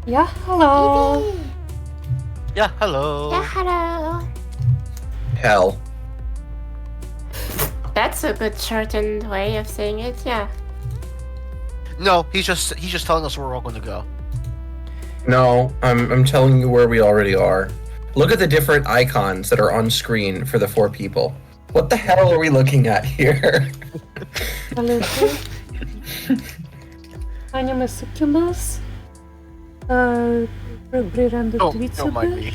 Yeah, hello. Yippee! Yeah, hello. Yeah, hello. Hell. That's a good shortened way of saying it, yeah. No, he's just telling us where we're all going to go. No, I'm telling you where we already are. Look at the different icons that are on screen for the 4 people. What the hell are we looking at here? Absolutely. My name is Succubus. Rebranded Don't mind me.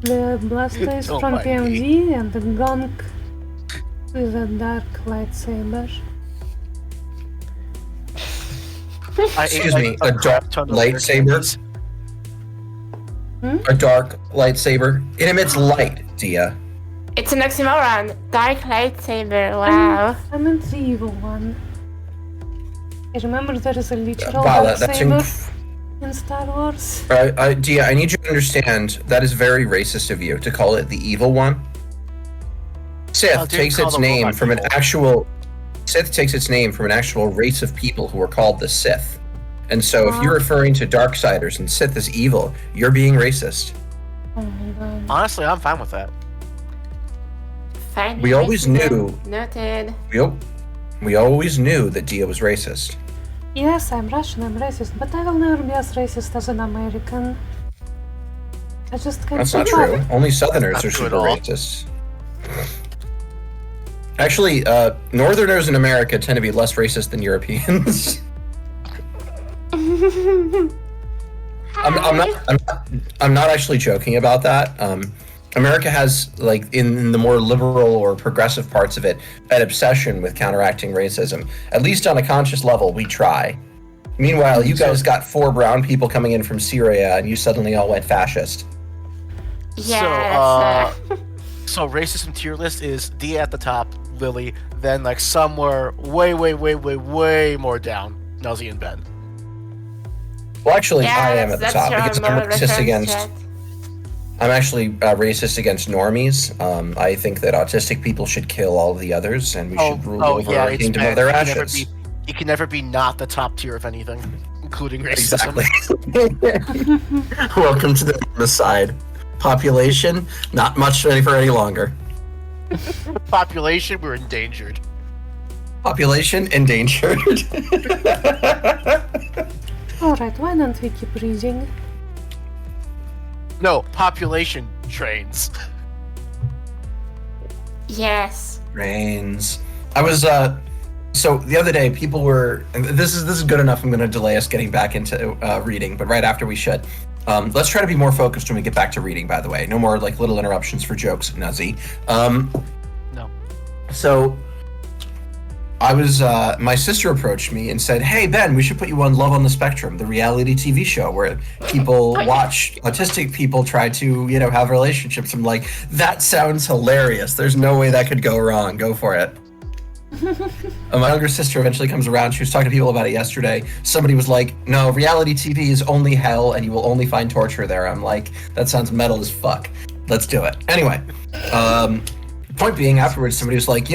The Blastoise Don't from mind PMG and the Gonk with a dark lightsaber. Excuse me, a dark crap ton of lightsaber? A dark lightsaber? It emits light, Dia. It's an oxymoron. Dark lightsaber, wow. I meant the evil one. I remember there is a literal Wow, dark that's saber in Star Wars. Dia, I need you to understand that is very racist of you to call it the evil one. Sith takes its name from an actual race of people who are called the Sith. And so if you're referring to Darksiders and Sith as evil, you're being racist. Oh my god. Honestly, I'm fine with that. Fine. We always knew. Noted. We always knew that Dia was racist. Yes, I'm Russian, I'm racist, but I will never be as racist as an American. I just can't That's not keep up. true. Only Southerners Not are true at super all. racist. Actually, Northerners in America tend to be less racist than Europeans. I'm not actually joking about that. America has, like, in the more liberal or progressive parts of it, an obsession with counteracting racism. At least on a conscious level, we try. Meanwhile, you guys got 4 brown people coming in from Syria, and you suddenly all went fascist. Yeah, So racism tier list is D at the top, Lily, then like somewhere way more down, Nuzzy and Ben. Well, actually, yes, I am at the that's top your because I'm reference racist against. chat. I'm actually racist against normies. I think that autistic people should kill all of the others, and we should rule over our it's kingdom Ben. of their He can never ashes. He can never be not the top tier of anything, including racism. Exactly. Welcome to the Norma side. Population, not much for any longer. Population, we're endangered. Population endangered. Alright, why don't we keep reading? No, population trains. Yes. Rains. I was so the other day people were, and this is good enough. I'm going to delay us getting back into reading, but right after we should. Let's try to be more focused when we get back to reading, by the way. No more like little interruptions for jokes, Nuzzy. No. So I was my sister approached me and said, "Hey Ben, we should put you on Love on the Spectrum, the reality TV show where people watch autistic people try to, have relationships." I'm like, "That sounds hilarious. There's no way that could go wrong. Go for it." My younger sister eventually comes around. She was talking to people about it yesterday. Somebody was like, "No, reality TV is only hell and you will only find torture there." I'm like, "That sounds metal as fuck. Let's do it." Anyway, point being, afterwards somebody was like,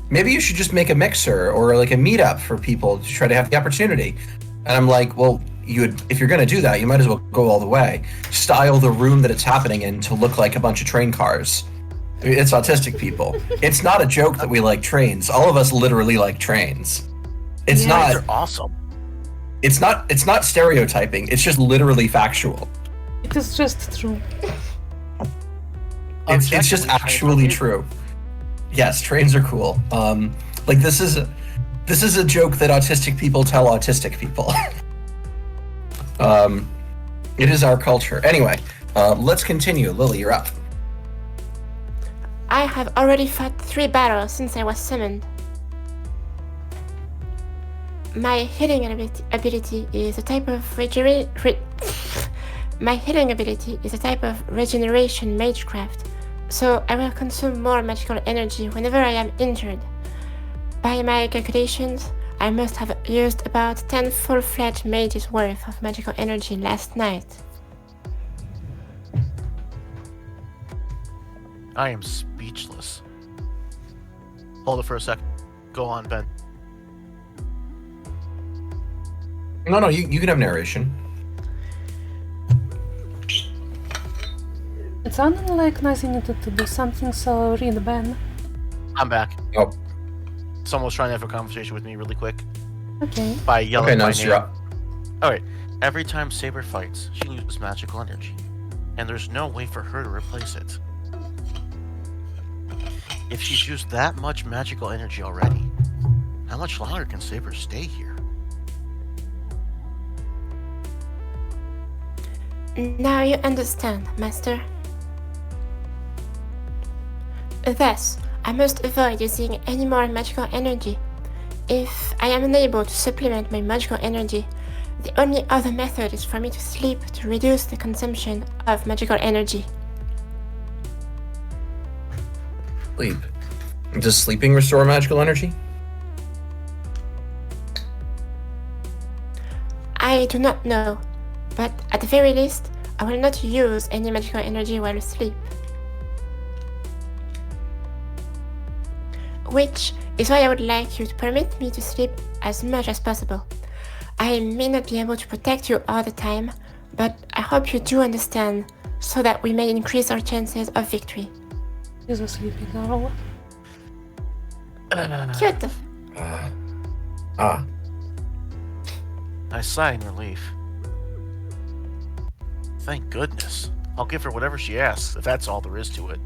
"Maybe you should just make a mixer or like a meetup for people to try to have the opportunity." And I'm like, "Well, if you're going to do that, you might as well go all the way. Style the room that it's happening in to look like a bunch of train cars." It's autistic people. It's not a joke that we like trains. All of us literally like trains. It's Yeah. They're awesome. It's not stereotyping. It's just literally factual. It is just true. It's just Objectively, actually trains are true. Yes, trains are cool. Like this is a joke that autistic people tell autistic people. It is our culture. Anyway, let's continue. Lily, you're up. I have already fought 3 battles since I was summoned. My healing ability is a type of regeneration magecraft, so I will consume more magical energy whenever I am injured. By my calculations, I must have used about 10 full-fledged mages worth of magical energy last night. I am speechless. Hold it for a sec. Go on, Ben. No, you can have narration. It sounded like Nazi needed to do something, so read Ben. I'm back. Oh, Someone was trying to have a conversation with me really quick Okay. by yelling okay, my nice. name. You're up. Alright, every time Saber fights, she uses magical energy. And there's no way for her to replace it. If she's used that much magical energy already, how much longer can Saber stay here? Now you understand, Master. Thus, I must avoid using any more magical energy. If I am unable to supplement my magical energy, the only other method is for me to sleep to reduce the consumption of magical energy. Sleep. Does sleeping restore magical energy? I do not know, but at the very least, I will not use any magical energy while asleep. Which is why I would like you to permit me to sleep as much as possible. I may not be able to protect you all the time, but I hope you do understand, so that we may increase our chances of victory. She's a sleepy girl. Cute! I sigh in relief. Thank goodness. I'll give her whatever she asks, if that's all there is to it.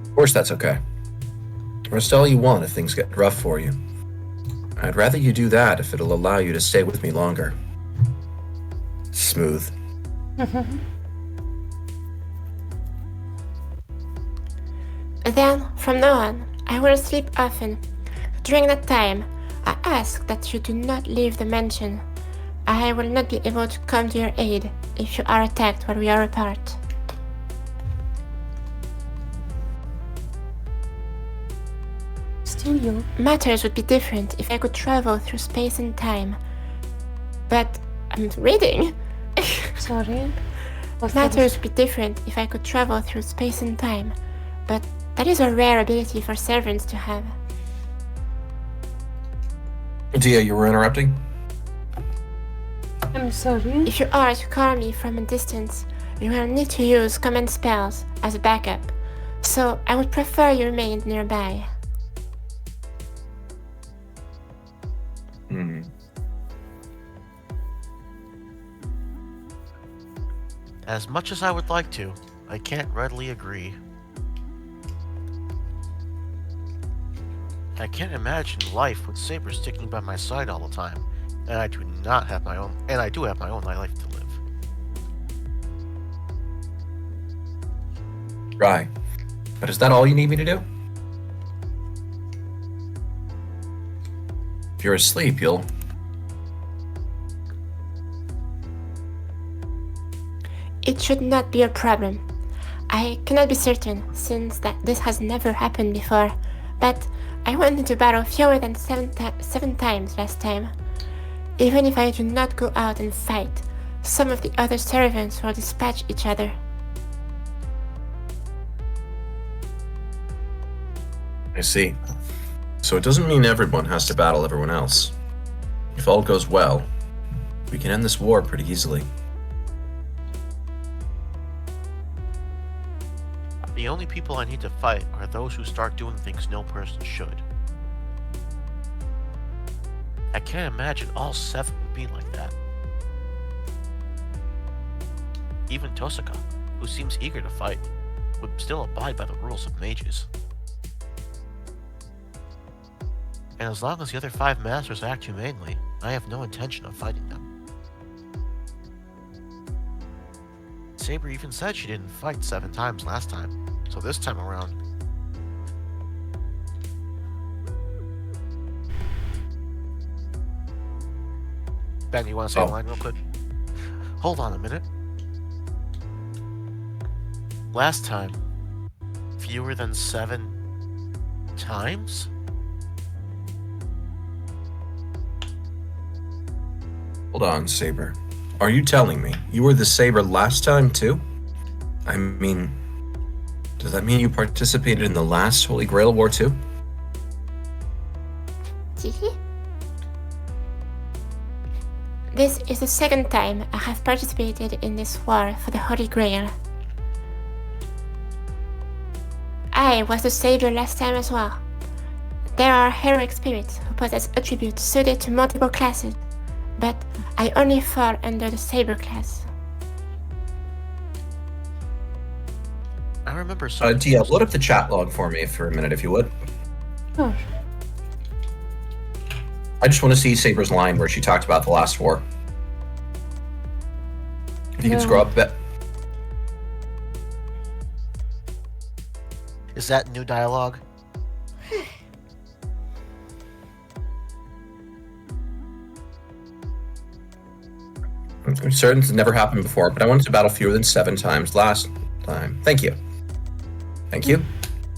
Of course, that's okay. Rest all you want if things get rough for you. I'd rather you do that if it'll allow you to stay with me longer. Smooth. Then, from now on, I will sleep often. During that time, I ask that you do not leave the mansion. I will not be able to come to your aid if you are attacked while we are apart. Still you. Matters would be different if I could travel through space and time. But I'm reading. Sorry. What's Matters would be different if I could travel through space and time. But that is a rare ability for servants to have. Dia, you were interrupting? I'm sorry. If you are to call me from a distance, you will need to use command spells as a backup. So I would prefer you remain nearby. As much as I would like to, I can't readily agree. I can't imagine life with Saber sticking by my side all the time, and I do have my own life to live. Right. But is that all you need me to do? If you're asleep, you'll... It should not be a problem. I cannot be certain, since this has never happened before, but I went into battle fewer than seven times last time. Even if I do not go out and fight, some of the other servants will dispatch each other. I see. So it doesn't mean everyone has to battle everyone else. If all goes well, we can end this war pretty easily. The only people I need to fight are those who start doing things no person should. I can't imagine all 7 would be like that. Even Tosaka, who seems eager to fight, would still abide by the rules of mages. And as long as the other 5 masters act humanely, I have no intention of fighting them. Saber even said she didn't fight 7 times last time, so this time around... Ben, you want to say a line real quick? Hold on a minute. Last time, fewer than 7 times? Hold on, Saber. Are you telling me you were the Saber last time too? I mean, does that mean you participated in the last Holy Grail War too? This is the second time I have participated in this war for the Holy Grail. I was the Saber last time as well. There are heroic spirits who possess attributes suited to multiple classes, but I only fall under the Saber class. I remember something. Dia, load up the chat log for me for a minute, if you would. Oh, I just want to see Saber's line where she talked about the last war. If you could Yeah. scroll up a bit. Is that new dialogue? I'm certain it's never happened before, but I wanted to battle fewer than 7 times last time. Thank you. Thank you.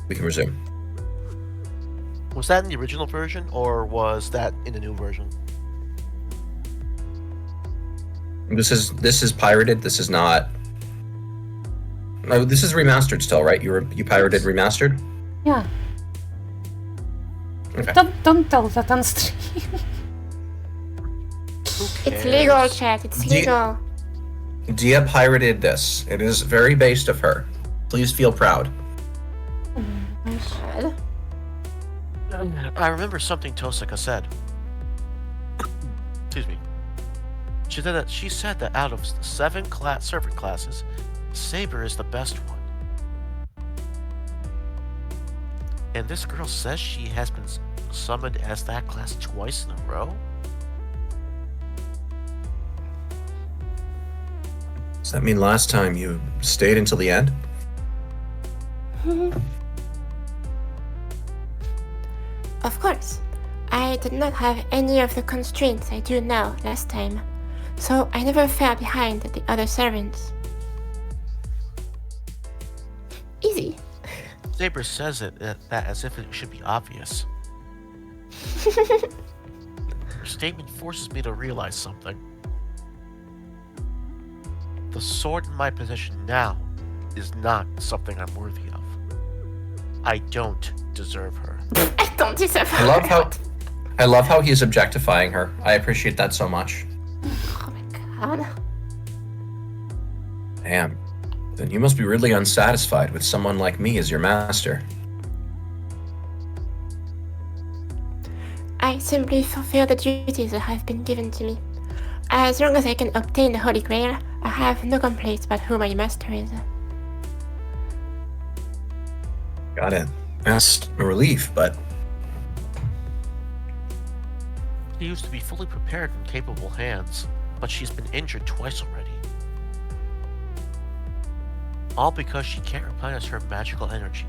We can resume. Was that in the original version, or was that in the new version? This is pirated. This is not. No, this is remastered still, right? You pirated remastered. yeah. Okay. Don't tell that on stream. It's legal, chat, it's Do you- legal. Dia pirated this. It is very based of her. Please feel proud. God. I remember something Tosaka said. Excuse me. She said that out of the 7 servant classes, Saber is the best one. And this girl says she has been summoned as that class twice in a row? Does that mean last time you stayed until the end? Of course, I did not have any of the constraints I do now last time, so I never fell behind the other servants. Easy. Saber says that as if it should be obvious. Her statement forces me to realize something. The sword in my possession now is not something I'm worthy of. I don't deserve her. I don't deserve I love how he's objectifying her. I appreciate that so much. Oh my god. Damn. Then you must be really unsatisfied with someone like me as your master. I simply fulfill the duties that have been given to me. As long as I can obtain the Holy Grail, I have no complaints about who my master is. Got it. That's a relief, but She used to be fully prepared in capable hands, but she's been injured twice already. All because she can't replenish her magical energy.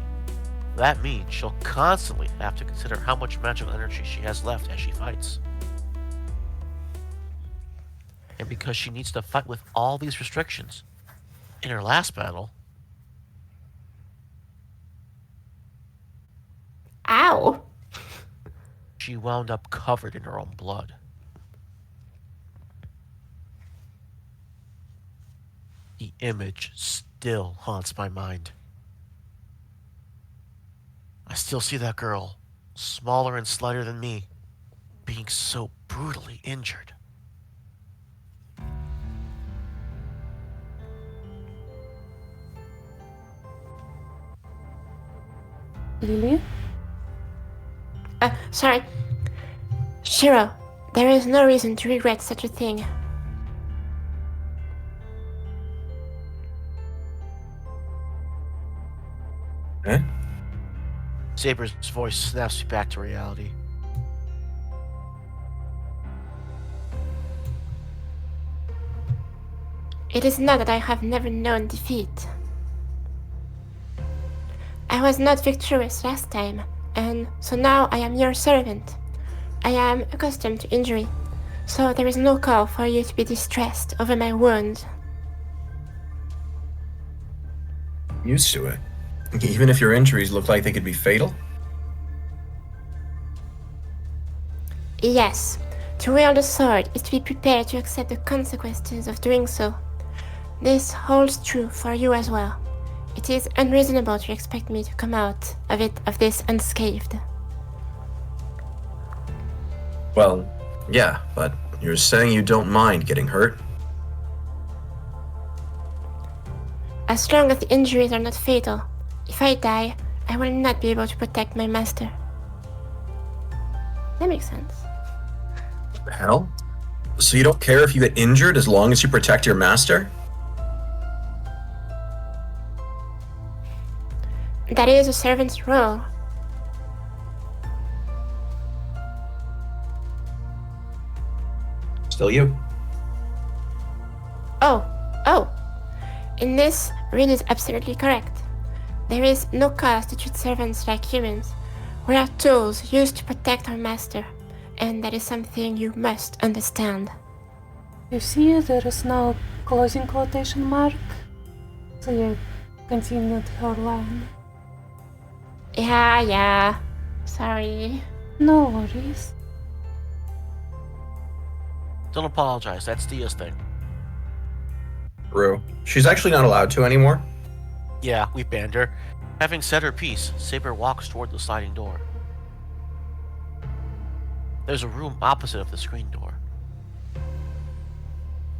That means she'll constantly have to consider how much magical energy she has left as she fights. And because she needs to fight with all these restrictions, in her last battle, Ow! she wound up covered in her own blood. The image still haunts my mind. I still see that girl, smaller and slighter than me, being so brutally injured. Lily? Sorry. Shiro, there is no reason to regret such a thing. eh? Saber's voice snaps me back to reality. It is not that I have never known defeat. I was not victorious last time, and so now I am your servant. I am accustomed to injury, so there is no call for you to be distressed over my wounds. Used to it. Even if your injuries look like they could be fatal? Yes, to wield a sword is to be prepared to accept the consequences of doing so. This holds true for you as well. It is unreasonable to expect me to come out of this unscathed. Well, yeah, but You're saying you don't mind getting hurt? As long as the injuries are not fatal. If I die, I will not be able to protect my master. That makes sense. The hell? So you don't care if you get injured as long as you protect your master? That is a servant's role. Still you. Oh. In this, Rin is absolutely correct. There is no cause to treat servants like humans. We are tools used to protect our master, and that is something you must understand. You see, there is no closing quotation mark. So you continued her line. Yeah. Sorry. No worries. Don't apologize. That's Dia's thing. Rue. She's actually not allowed to anymore? Yeah, we banned her. Having said her piece, Saber walks toward the sliding door. There's a room opposite of the screen door.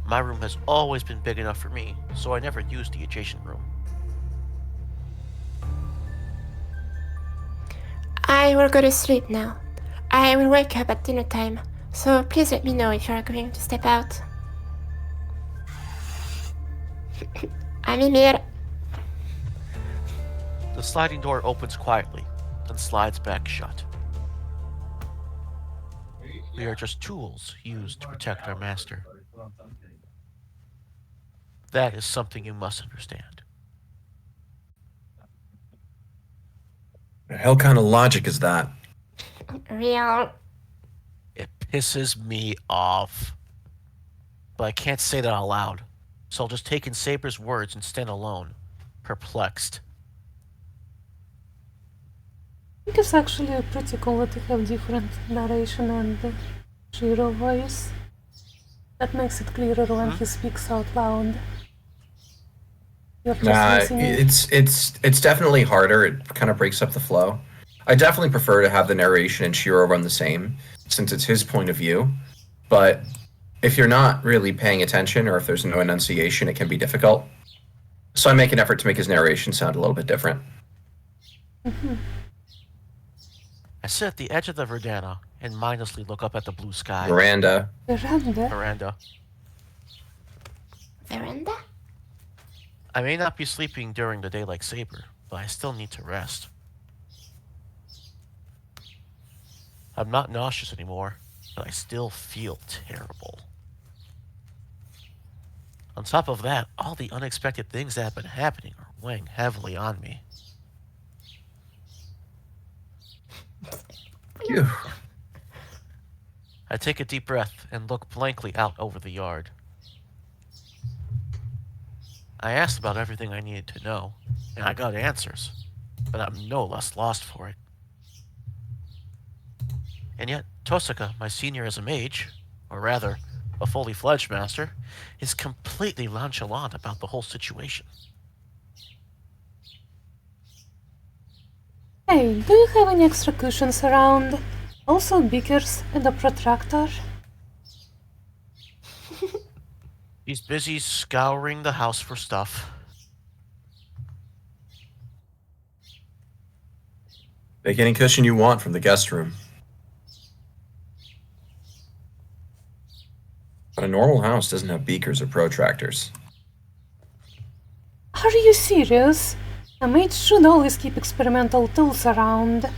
My room has always been big enough for me, so I never used the adjacent room. I will go to sleep now. I will wake up at dinner time, so please let me know if you are going to step out. I'm Ymir. The sliding door opens quietly, then slides back shut. We are just tools used to protect our master. That is something you must understand. The hell kind of logic is that? Real. It pisses me off. But I can't say that out loud, so I'll just take in Saber's words and stand alone, perplexed. I think it's actually pretty cool to have different narration and Shiro voice. That makes it clearer when he speaks out loud. You're just listening. It's definitely harder. It kind of breaks up the flow. I definitely prefer to have the narration and Shiro run the same, since it's his point of view. But if you're not really paying attention, or if there's no enunciation, it can be difficult. So I make an effort to make his narration sound a little bit different. I sit at the edge of the Verdana and mindlessly look up at the blue sky. Miranda. Miranda. Veranda? I may not be sleeping during the day like Saber, but I still need to rest. I'm not nauseous anymore, but I still feel terrible. On top of that, all the unexpected things that have been happening are weighing heavily on me. Phew. I take a deep breath and look blankly out over the yard. I asked about everything I needed to know, and I got answers, but I'm no less lost for it. And yet, Tosaka, my senior as a mage, or rather, a fully fledged master, is completely nonchalant about the whole situation. Hey, do you have any extra cushions around? Also beakers and a protractor? He's busy scouring the house for stuff. Take any cushion you want from the guest room. But a normal house doesn't have beakers or protractors. Are you serious? A mage should always keep experimental tools around.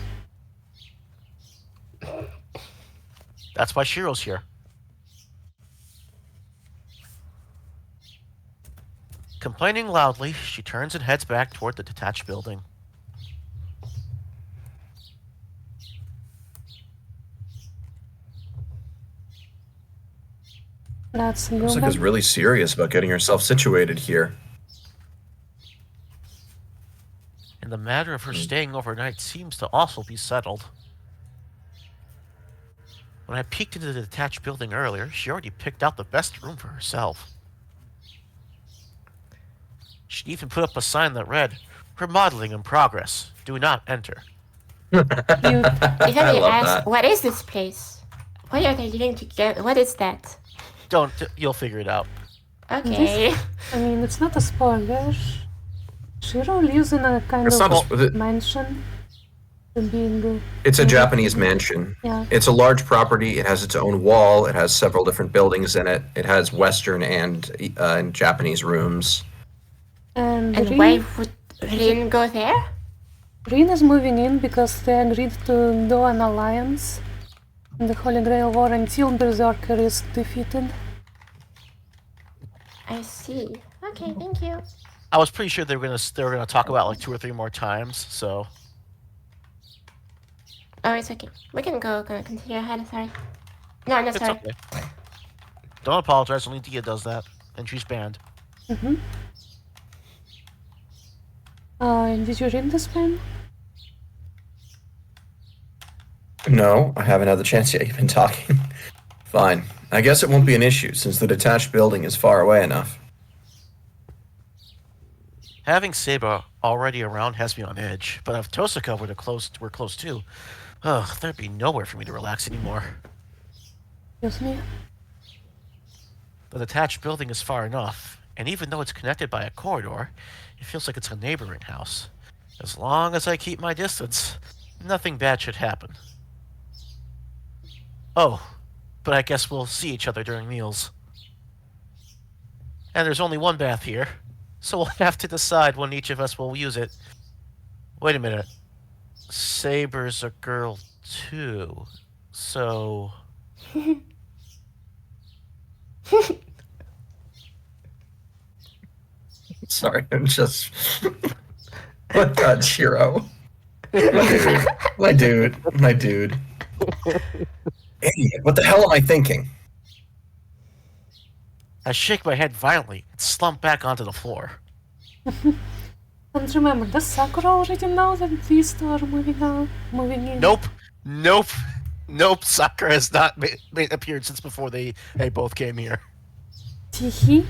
That's why Shiro's here. Complaining loudly, she turns and heads back toward the detached building. That's Looks like human. is really serious about getting herself situated here. And the matter of her staying overnight seems to also be settled. When I peeked into the detached building earlier, she already picked out the best room for herself. She even put up a sign that read, "Remodeling in progress. Do not enter." You, If I may ask, what is this place? Why are they living together? What is that? You'll figure it out. Okay. I mean, it's not a spoiler. Shiro lives in a kind It's of not a sp- mansion. Being, It's a Japanese mansion. yeah. It's a large property. It has its own wall. It has several different buildings in it. It has Western and Japanese rooms. And And Rin, why would Rin go there? Rin is moving in because they agreed to do an alliance in the Holy Grail War until Berserker is defeated. I see. Okay, thank you. I was pretty sure they were gonna talk about like 2 or 3 more times. So Oh, it's okay. We can continue ahead, sorry. No, it's sorry. okay. Don't apologize. Only Dia does that, and she's banned. Mm-hmm. Did you read this pen? No, I haven't had the chance yet. You've been talking. Fine. I guess it won't be an issue since the detached building is far away enough. Having Saber already around has me on edge, but if Tosaka were close too, there'd be nowhere for me to relax anymore. Excuse me? The detached building is far enough, and even though it's connected by a corridor, it feels like it's a neighboring house. As long as I keep my distance, nothing bad should happen. Oh, but I guess we'll see each other during meals. And there's only one bath here, so we'll have to decide when each of us will use it. Wait a minute. Saber's a girl too, so... Sorry, I'm just. My God, Shiro. My dude. Idiot, what the hell am I thinking? I shake my head violently and slump back onto the floor. And remember, does Sakura already know that these two are moving in? Nope. Sakura has not appeared since before they both came here. Teehee?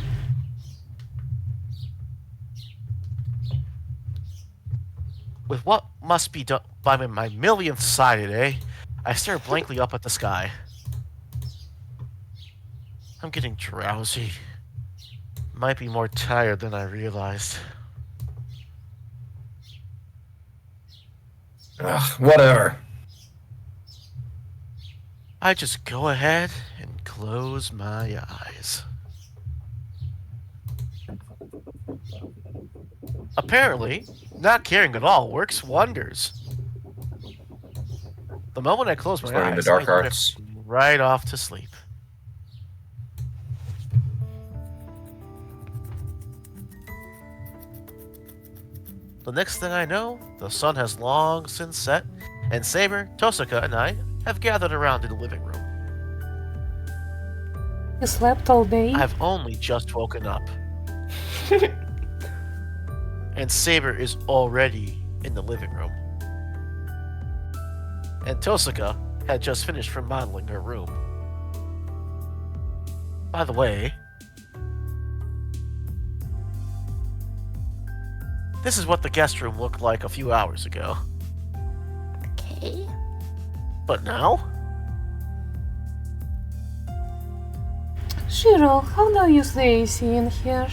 With what must be done by my millionth sigh today, I stare blankly up at the sky. I'm getting drowsy. Might be more tired than I realized. Ugh, whatever. I just go ahead and close my eyes. Apparently, not caring at all works wonders. The moment I close my Learning the eyes, dark I arts. drift right off to sleep. The next thing I know, the sun has long since set, and Saber, Tosaka, and I have gathered around in the living room. You slept all day? I've only just woken up. And Saber is already in the living room. And Tosaka had just finished remodeling her room. By the way, this is what the guest room looked like a few hours ago. Okay. But now? Shiro, how do you use the AC in here?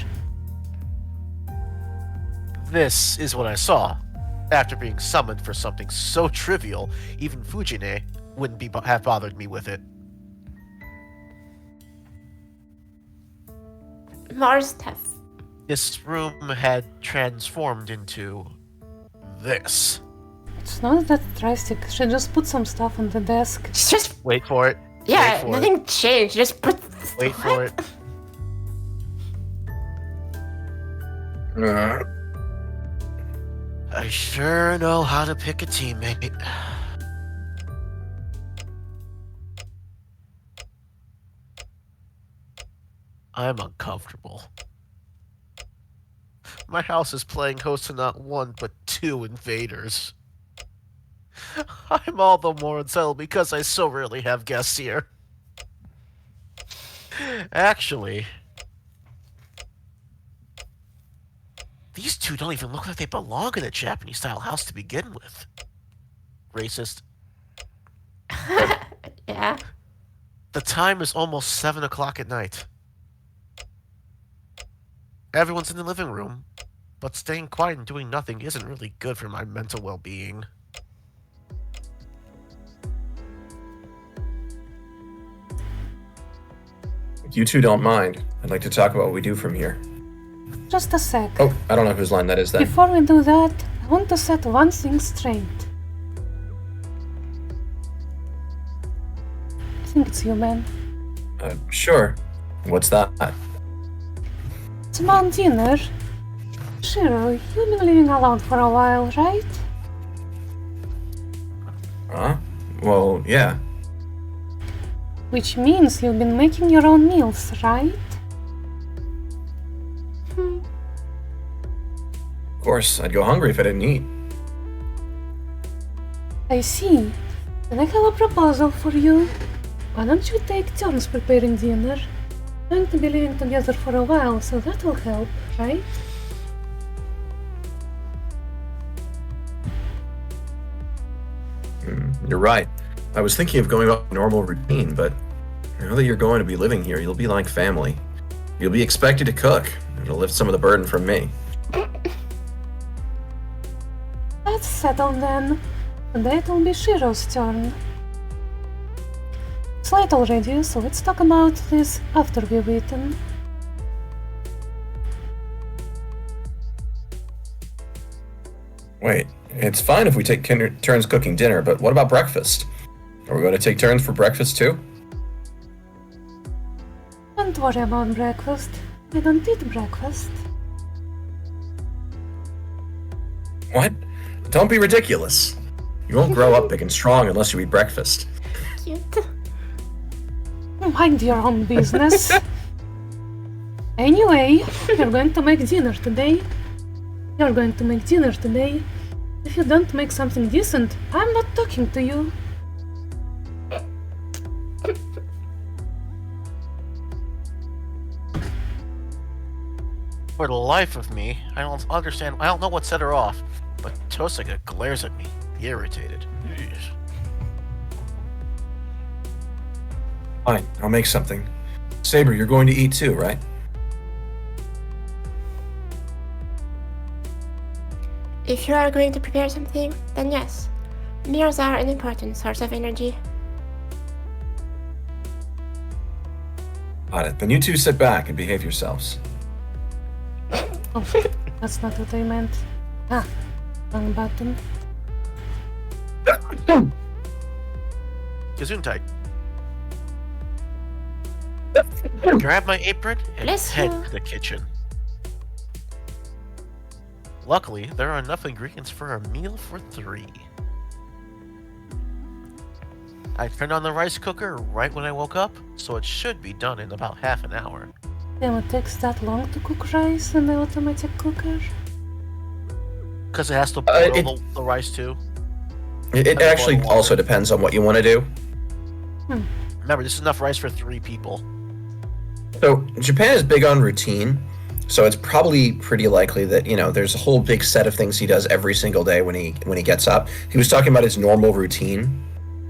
This is what I saw. After being summoned for something so trivial, even Fujine wouldn't have bothered me with it. More stuff. This room had transformed into this. It's not that drastic. She just put some stuff on the desk. Just Wait for it. yeah, Wait for nothing changed. Just put. Wait for it. I sure know how to pick a teammate. I'm uncomfortable. My house is playing host to not one, but 2 invaders. I'm all the more unsettled because I so rarely have guests here. Actually, these 2 don't even look like they belong in a Japanese-style house to begin with. Racist. Yeah. The time is almost 7 o'clock at night. Everyone's in the living room, but staying quiet and doing nothing isn't really good for my mental well-being. If you two don't mind, I'd like to talk about what we do from here. Just a sec. Oh, I don't know whose line that is then. Before we do that, I want to set one thing straight. I think it's you, man. Sure. What's that? It's about dinner. Shiro, you've been living alone for a while, right? Huh? Well, yeah. Which means you've been making your own meals, right? Of course, I'd go hungry if I didn't eat. I see. And I have a proposal for you. Why don't you take turns preparing dinner? We're going to be living together for a while, so that will help, right? You're right. I was thinking of going off a normal routine, but now that you're going to be living here, you'll be like family. You'll be expected to cook. It'll lift some of the burden from me. Let's settle then. Today it will be Shiro's turn. It's late already, so let's talk about this after we've eaten. Wait, it's fine if we take turns cooking dinner, but what about breakfast? Are we going to take turns for breakfast too? Don't worry about breakfast. I don't eat breakfast. What? Don't be ridiculous. You won't grow up big and strong unless you eat breakfast. Cute. Mind your own business. Anyway, you're going to make dinner today. You're going to make dinner today. If you don't make something decent, I'm not talking to you. For the life of me, I don't understand. I don't know what set her off, but Tosaka glares at me, irritated. Eesh. Fine, I'll make something. Saber, you're going to eat too, right? If you are going to prepare something, then yes. Meals are an important source of energy. Got it. Then you two sit back and behave yourselves. Oh, that's not what I meant. Ah, wrong button. Gesundheit. Grab my apron and Bless head you. to the kitchen. Luckily, there are enough ingredients for a meal for 3. I turned on the rice cooker right when I woke up, so it should be done in about half an hour. Damn, it takes that long to cook rice in the automatic cooker? Because it has to boil it- the rice too. It actually also depends on what you want to do. Remember, this is enough rice for 3 people. So Japan is big on routine, so it's probably pretty likely that there's a whole big set of things he does every single day when he gets up. He was talking about his normal routine.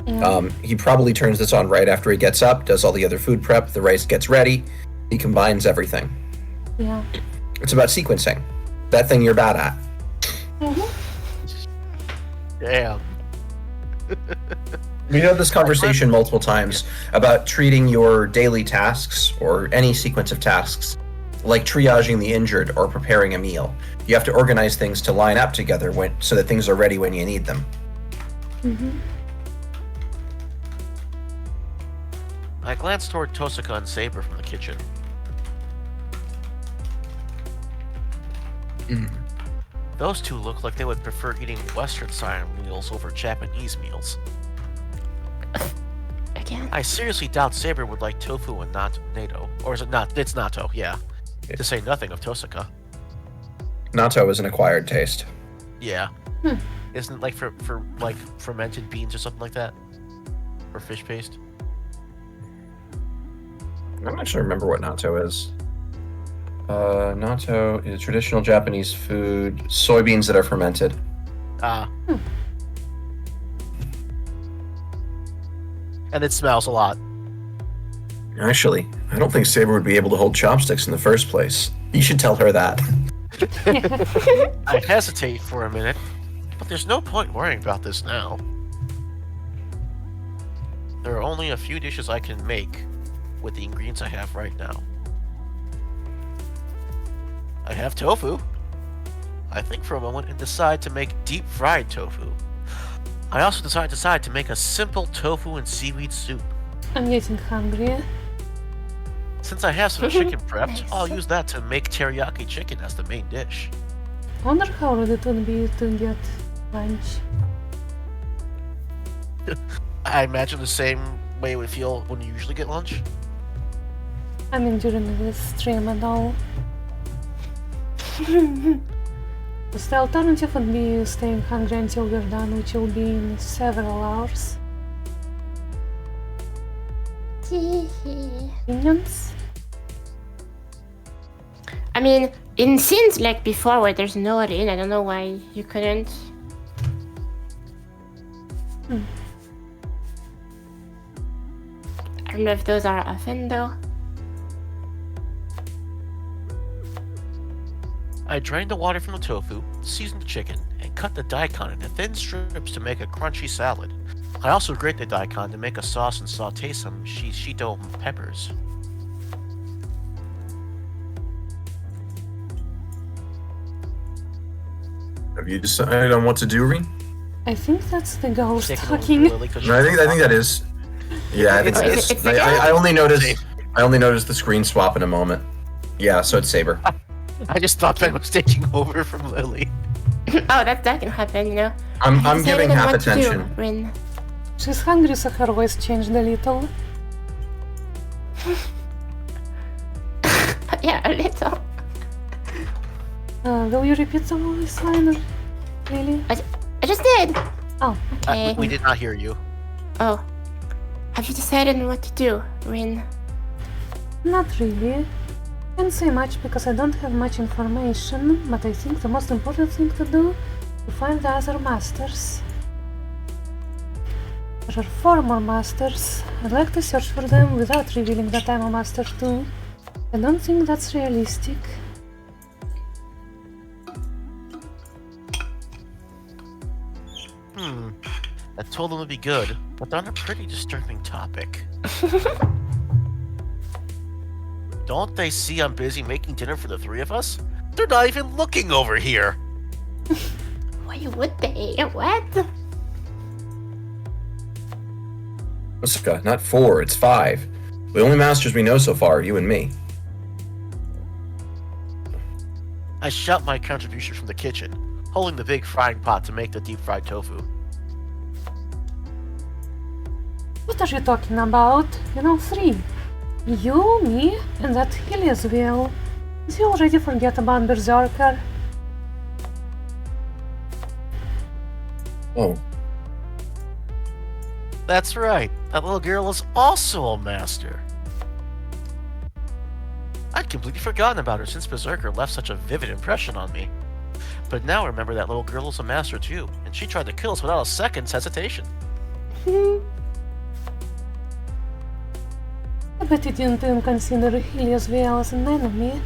Yeah. He probably turns this on right after he gets up, does all the other food prep, the rice gets ready, he combines everything. Yeah. It's about sequencing. That thing you're bad at. Damn. We had this conversation multiple times about treating your daily tasks or any sequence of tasks like triaging the injured or preparing a meal. You have to organize things to line up together so that things are ready when you need them. I glanced toward Tosaka and Saber from the kitchen. Those two look like they would prefer eating Western-style meals over Japanese meals. Again. I seriously doubt Saber would like tofu and not natto. Or is it not? It's natto, yeah. To say nothing of Tosaka. Natto is an acquired taste. Yeah. Isn't it like for like fermented beans or something like that? Or fish paste? I'm not sure remember what natto is. Natto is traditional Japanese food, soybeans that are fermented. Ah. And it smells a lot. Actually, I don't think Saber would be able to hold chopsticks in the first place. You should tell her that. I hesitate for a minute, but there's no point worrying about this now. There are only a few dishes I can make with the ingredients I have right now. I have tofu. I think for a moment and decide to make deep-fried tofu. I also decide to make a simple tofu and seaweed soup. I'm getting hungry. Since I have some chicken prepped, Nice. I'll use that to make teriyaki chicken as the main dish. Wonder how rude it would be to get lunch. I imagine the same way it would feel when you usually get lunch. I mean, during this stream and all. The alternative would be staying hungry until we're done, which will be in several hours. Opinions? I mean, in scenes like before where there's no Rin, I don't know why you couldn't. I don't know if those are often though. I drained the water from the tofu, seasoned the chicken, and cut the daikon into thin strips to make a crunchy salad. I also grate the daikon to make a sauce and saute some shishito peppers. Have you decided on what to do, Reen? I think that's the ghost Take it over to talking. Lily, 'cause No, I she's think that is. Yeah, I think It's- that it's- is. it's the I only noticed. I only noticed the screen swap in a moment. Yeah, so it's Saber. I just thought Ben was taking over from Lily. Oh, that can happen, you know. I'm Decided giving on half what to do, attention. Rin. She's hungry, so her voice changed a little. Yeah, a little. Will you repeat the voice line, really? I just did. Oh, Okay. We did not hear you. Oh. Have you decided on what to do, Rin? not really. Can't say much because I don't have much information, but I think the most important thing to do is to find the other masters. There are 4 more masters. I'd like to search for them without revealing that I'm a master too. I don't think that's realistic. I told them it'd be good, but they're on a pretty disturbing topic. Don't they see I'm busy making dinner for the 3 of us? They're not even looking over here. Why would they? What? Osaka, not 4, it's 5. The only masters we know so far are you and me. I shout my contribution from the kitchen, holding the big frying pot to make the deep-fried tofu. What are you talking about? You know, 3. You, me, and that Hilly as well. Did you already forget about Berserker? Oh, That's right, that little girl is also a master. I'd completely forgotten about her since Berserker left such a vivid impression on me. But now I remember that little girl is a master too, and she tried to kill us without a second's hesitation. I bet you didn't even consider Hilly as well as an enemy.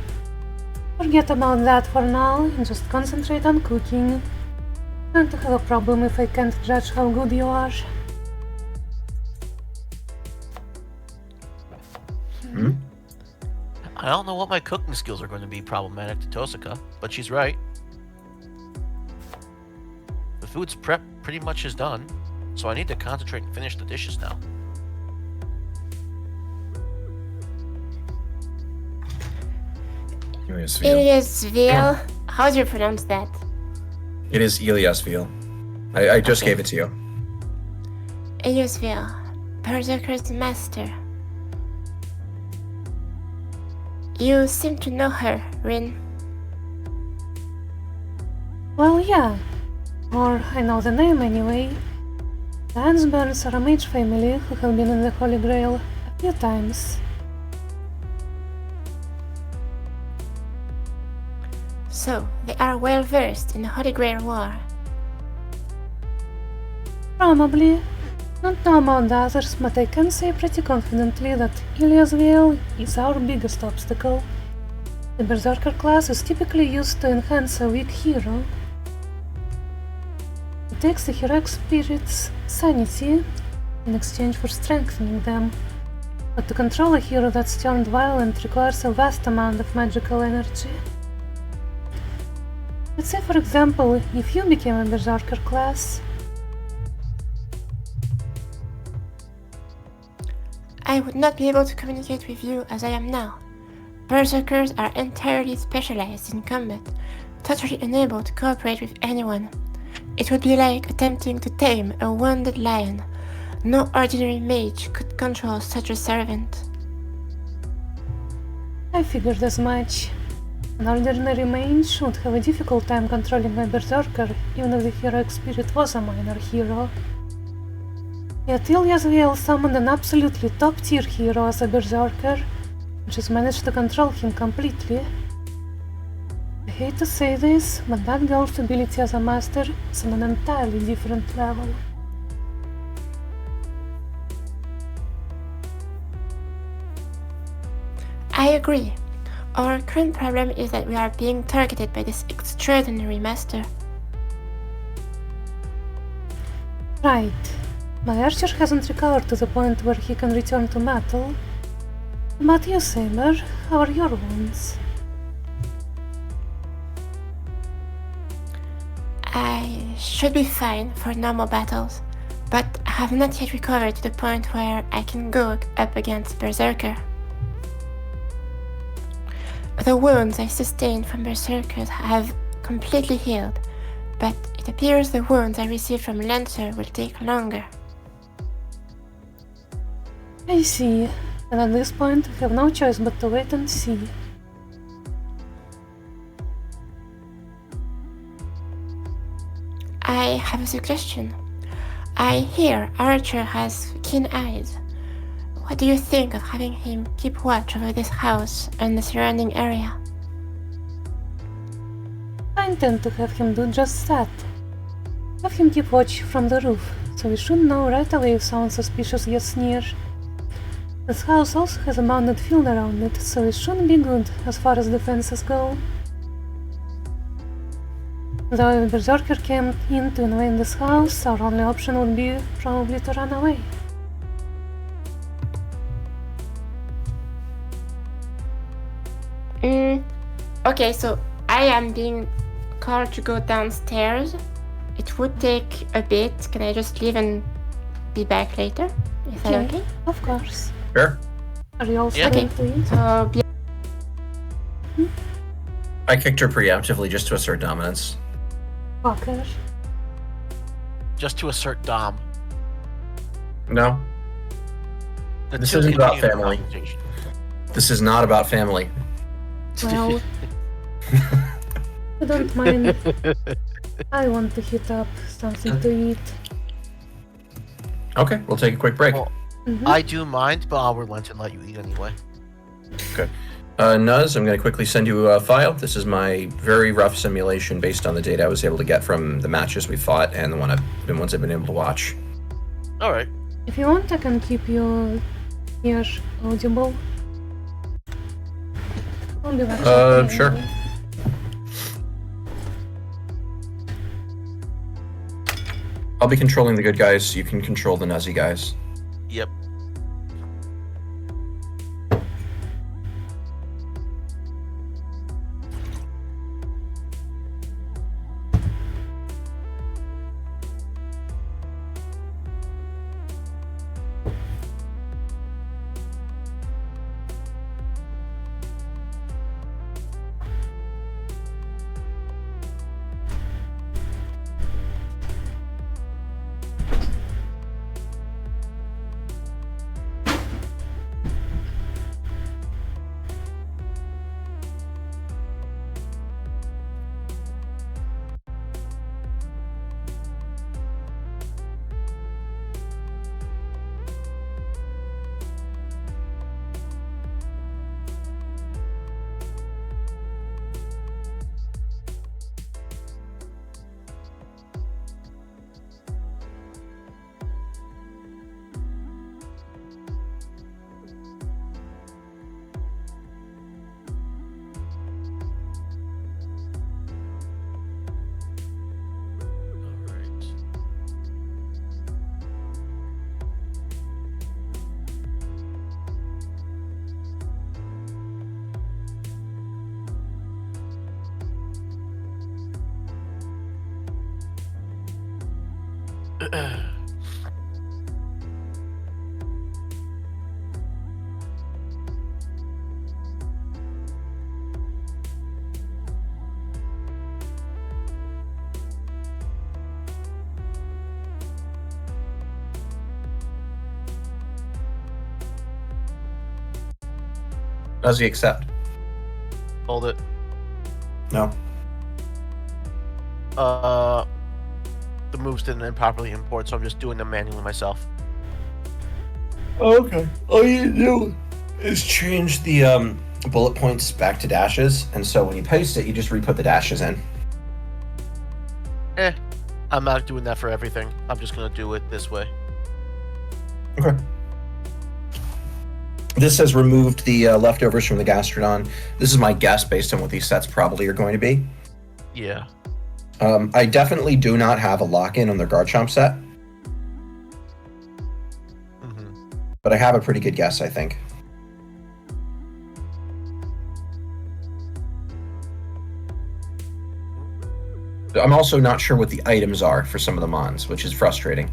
Forget about that for now and just concentrate on cooking. I don't have a problem if I can't judge how good you are. I don't know what my cooking skills are going to be problematic to Tosaka, but she's right. The food's prep pretty much is done, so I need to concentrate and finish the dishes now. Iliasville. Iliasville. How do you pronounce that? It is Iliasville. I just Okay. gave it to you. Iliasville. Berserker's master. You seem to know her, Rin. Well, yeah. Or I know the name anyway. The Ansburns are a mage family who have been in the Holy Grail a few times. So, they are well versed in the Holy Grail War. Probably. Don't know about the others, but I can say pretty confidently that Ilia's Veil is our biggest obstacle. The Berserker class is typically used to enhance a weak hero. It takes the heroic spirit's sanity in exchange for strengthening them. But to control a hero that's turned violent requires a vast amount of magical energy. Let's say, for example, if you became a Berserker class. I would not be able to communicate with you as I am now. Berserkers are entirely specialized in combat, totally unable to cooperate with anyone. It would be like attempting to tame a wounded lion. No ordinary mage could control such a servant. I figured as much. An ordinary mage would have a difficult time controlling a berserker, even if the heroic spirit was a minor hero. Yet Ilia's Veil summoned an absolutely top-tier hero as a berserker, which has managed to control him completely. I hate to say this, but that girl's ability as a master is on an entirely different level. I agree. Our current problem is that we are being targeted by this extraordinary master. Right. My archer hasn't recovered to the point where he can return to battle. But you, Saber, how are your wounds? I should be fine for normal battles, but I have not yet recovered to the point where I can go up against Berserker. The wounds I sustained from Berserkers have completely healed, but it appears the wounds I received from Lancer will take longer. I see, and at this point we have no choice but to wait and see. I have a suggestion. I hear Archer has keen eyes. What do you think of having him keep watch over this house and the surrounding area? I intend to have him do just that. Have him keep watch from the roof, so we should know right away if someone suspicious gets near. This house also has a bounded field around it, so it shouldn't be good as far as defenses go. Though if Berserker came in to invade this house, our only option would be probably to run away. Okay, so I am being called to go downstairs. It would take a bit. Can I just leave and be back later? Is that okay? Of course. Sure. Are you all Yeah. starting to eat? So, I kicked her preemptively just to assert dominance. Fucker. Just to assert Dom. No, The This two isn't about continue the family. conversation. this is not about family. Well, I don't mind. I want to hit up something to eat. Okay, we'll take a quick break. Well, Mhm. I do mind, but I'll relent and let you eat anyway. Nuz, I'm going to quickly send you a file. This is my very rough simulation based on the data I was able to get from the matches we fought and the ones I've been able to watch. Alright. If you want, I can keep you here audible. I'll be back shortly Sure. anyway. I'll be controlling the good guys. You can control the Nuzzy guys. Yep. Does he accept? Hold it. No. The moves didn't improperly import, so I'm just doing them manually myself. Okay. All you do is change the bullet points back to dashes, and so when you paste it, you just re-put the dashes in. I'm not doing that for everything. I'm just gonna do it this way. Okay. This has removed the leftovers from the Gastrodon. This is my guess based on what these sets probably are going to be. Yeah. I definitely do not have a lock-in on their Garchomp set, Mm-hmm. but I have a pretty good guess, I think. I'm also not sure what the items are for some of the Mons, which is frustrating.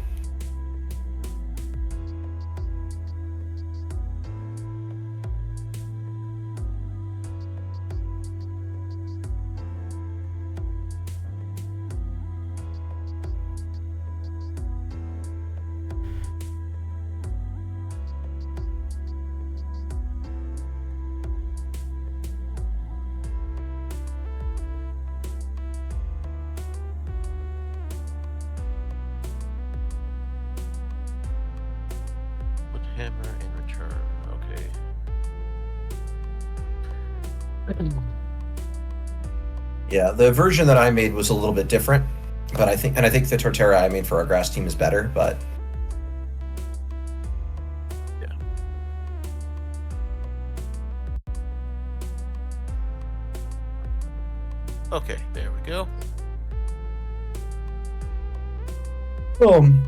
Put hammer in return. Okay. Yeah, the version that I made was a little bit different, but I think the Torterra I made for our grass team is better, but Okay, there we go. um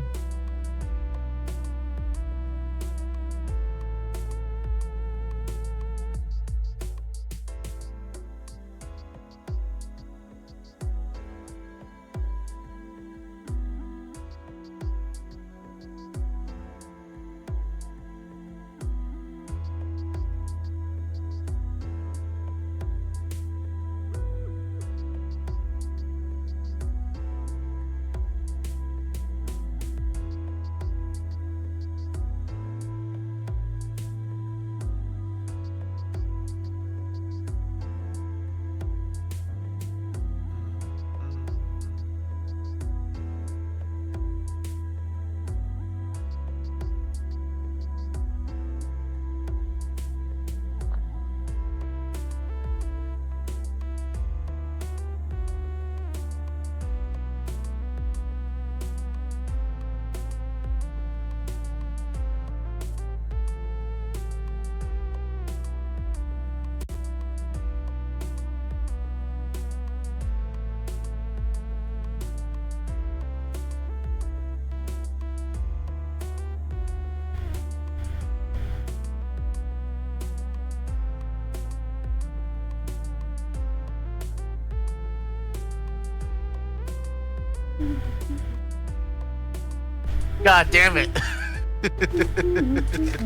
God damn it!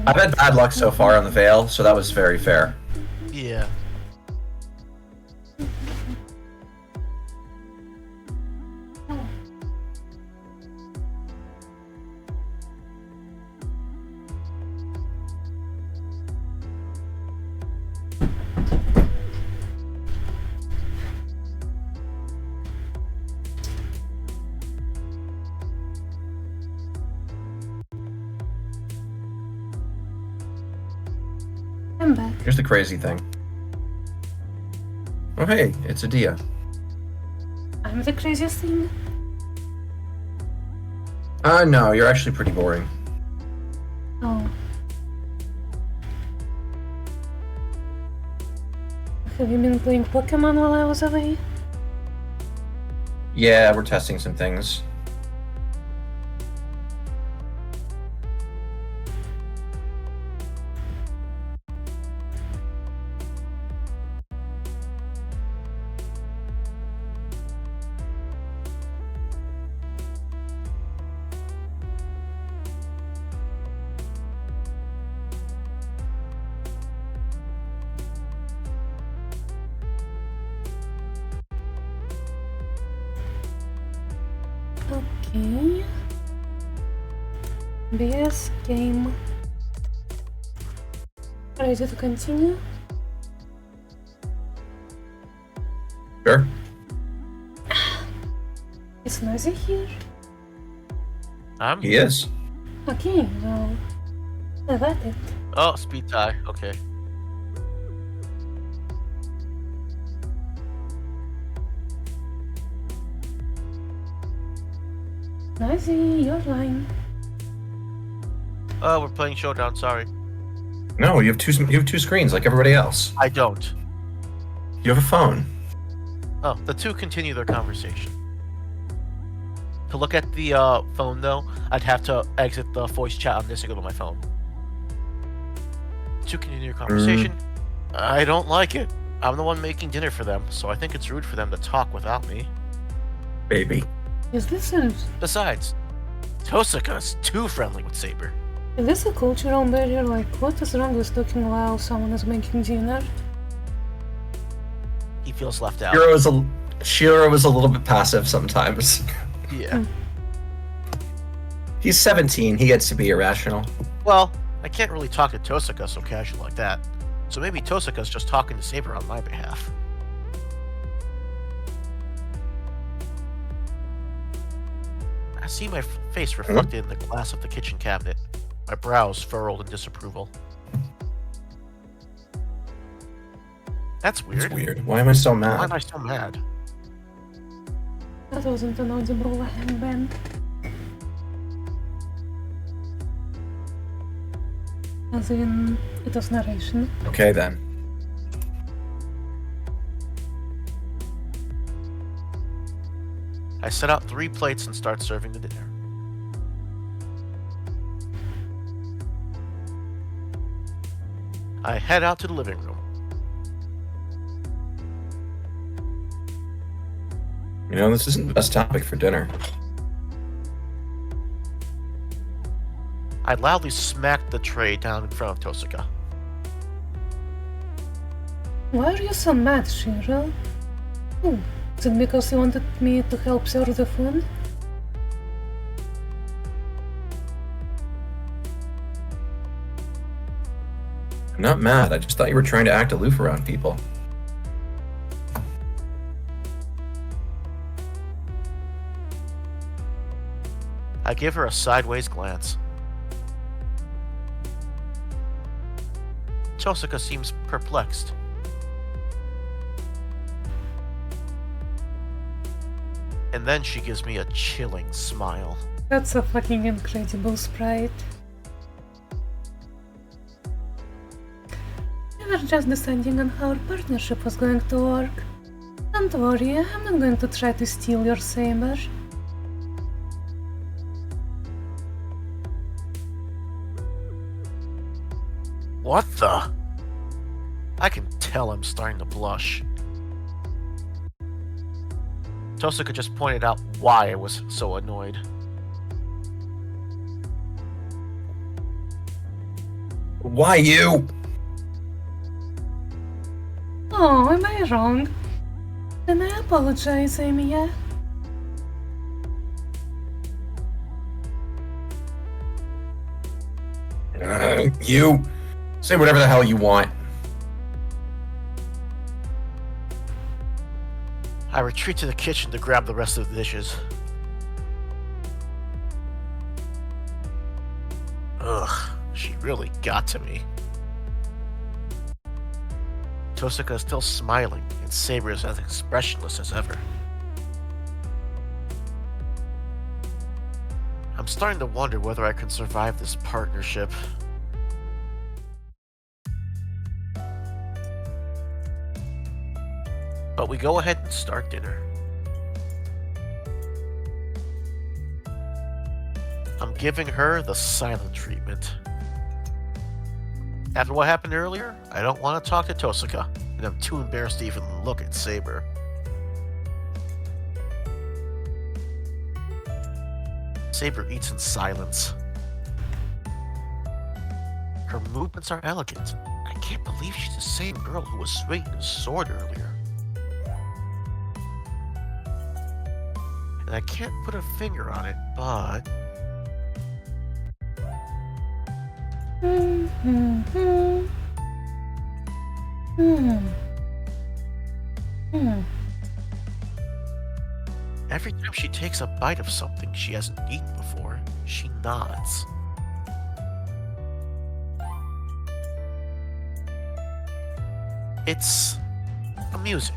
I've had bad luck so far on the Veil, so that was very fair. Yeah. I'm back. Here's the crazy thing. Oh hey, it's a Dia. I'm the craziest thing. No, you're actually pretty boring. Oh. Have you been playing Pokemon while I was away? Yeah, we're testing some things. Okay. BS game. Ready to continue? Sure. It's noisy here. He is. Okay, well, I got it. Oh, speed tie. Okay. Noisy, your line. Oh, we're playing Showdown. Sorry. No, you have two screens like everybody else. I don't. You have a phone. Oh, the two continue their conversation. To look at the phone, though, I'd have to exit the voice chat on this and go to my phone. To continue your conversation, I don't like it. I'm the one making dinner for them, so I think it's rude for them to talk without me. Baby. Is this Besides, Tosaka's too friendly with Saber. a cultural barrier? Like, what is wrong with talking while someone is making dinner? He feels left out. Shiro is a little bit passive sometimes. Yeah. He's 17. He gets to be irrational. Well, I can't really talk to Tosaka so casual like that. So maybe Tosaka's just talking to Saber on my behalf. I see my face reflected in the glass of the kitchen cabinet. My brows furrowed in disapproval. That's weird. It's weird. Why am I so Why mad? am I so mad? That wasn't an audible Ben. As in, it was narration. Okay then. I set out 3 plates and start serving the dinner. I head out to the living room. You know, this isn't the best topic for dinner. I loudly smacked the tray down in front of Tosaka. Why are you so mad, Shiro? Oh, is it because you wanted me to help serve the food? I'm not mad. I just thought you were trying to act aloof around people. I give her a sideways glance. Tosaka seems perplexed. And then she gives me a chilling smile. That's a fucking incredible sprite. We were just deciding on how our partnership was going to work. Don't worry, I'm not going to try to steal your saber. What the? I can tell I'm starting to blush. Tosaka just pointed out why I was so annoyed. Why you? Oh, am I wrong? Then I apologize, Amiya. You. Say whatever the hell you want. I retreat to the kitchen to grab the rest of the dishes. Ugh, she really got to me. Tosaka is still smiling, and Saber is as expressionless as ever. I'm starting to wonder whether I can survive this partnership. But we go ahead and start dinner. I'm giving her the silent treatment. After what happened earlier, I don't want to talk to Tosaka, and I'm too embarrassed to even look at Saber. Saber eats in silence. Her movements are elegant. I can't believe she's the same girl who was swinging a sword earlier. And I can't put a finger on it, but... Every time she takes a bite of something she hasn't eaten before, she nods. It's amusing.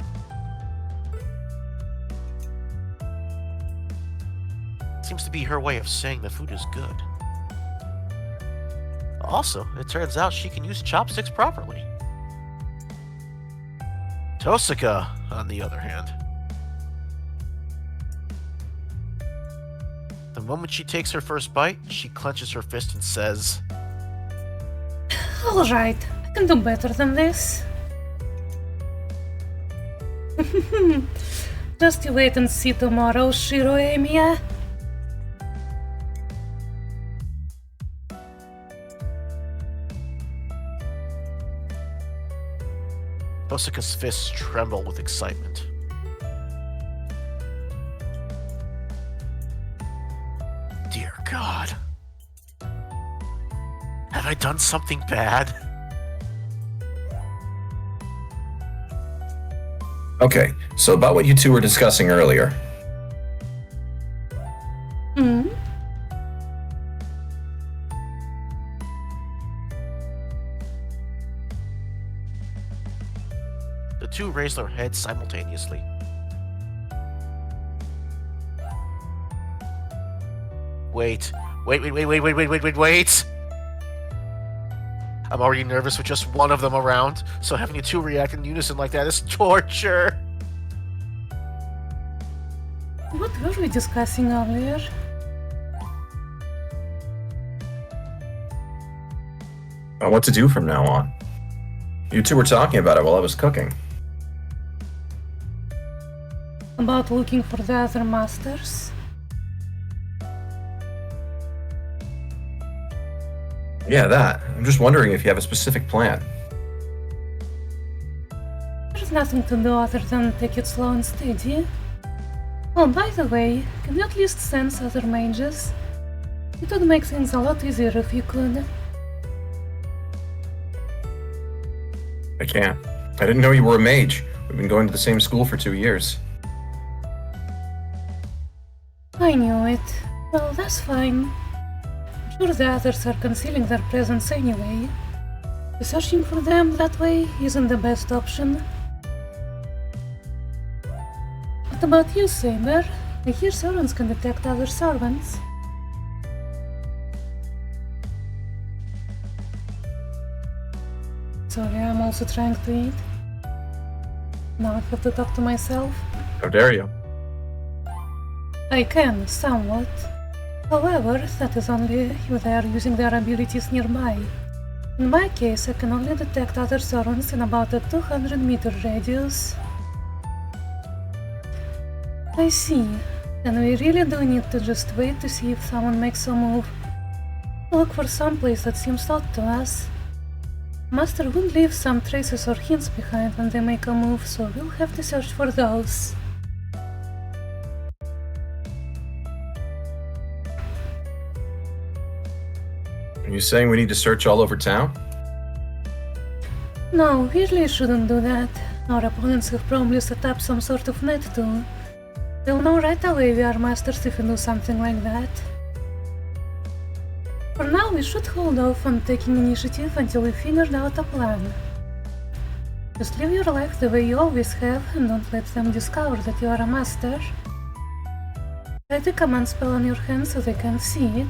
Seems to be her way of saying the food is good. Also, it turns out she can use chopsticks properly. Tosaka, on the other hand. The moment she takes her first bite, she clenches her fist and says, Alright, I can do better than this. Just you wait and see tomorrow, Shiro Emiya. Tosaka's fists tremble with excitement. Dear God. Have I done something bad? Okay, so about what you two were discussing earlier. Hmm? The two raise their heads simultaneously. Wait. Wait. I'm already nervous with just one of them around, so having you two react in unison like that is torture. What were we discussing earlier? What to do from now on. You two were talking about it while I was cooking. About looking for the other masters? Yeah, that. I'm just wondering if you have a specific plan. There's nothing to do other than take it slow and steady. Oh, by the way, can you at least sense other mages? It would make things a lot easier if you could. I can't. I didn't know you were a mage. We've been going to the same school for 2 years. I knew it. Well, that's fine. I'm sure the others are concealing their presence anyway. Searching for them that way isn't the best option. What about you, Saber? I hear servants can detect other servants. Sorry, I'm also trying to eat. Now I have to talk to myself. How dare you? I can, somewhat. However, that is only if they are using their abilities nearby. In my case, I can only detect other servants in about a 200-meter radius. I see. Then we really do need to just wait to see if someone makes a move. Look for some place that seems odd to us. Master would leave some traces or hints behind when they make a move, so we'll have to search for those. Are you saying we need to search all over town? No, we really shouldn't do that. Our opponents have probably set up some sort of net too. They'll know right away we are masters if we do something like that. For now, we should hold off on taking initiative until we figured out a plan. Just live your life the way you always have and don't let them discover that you are a master. Write a command spell on your hand so they can't see it.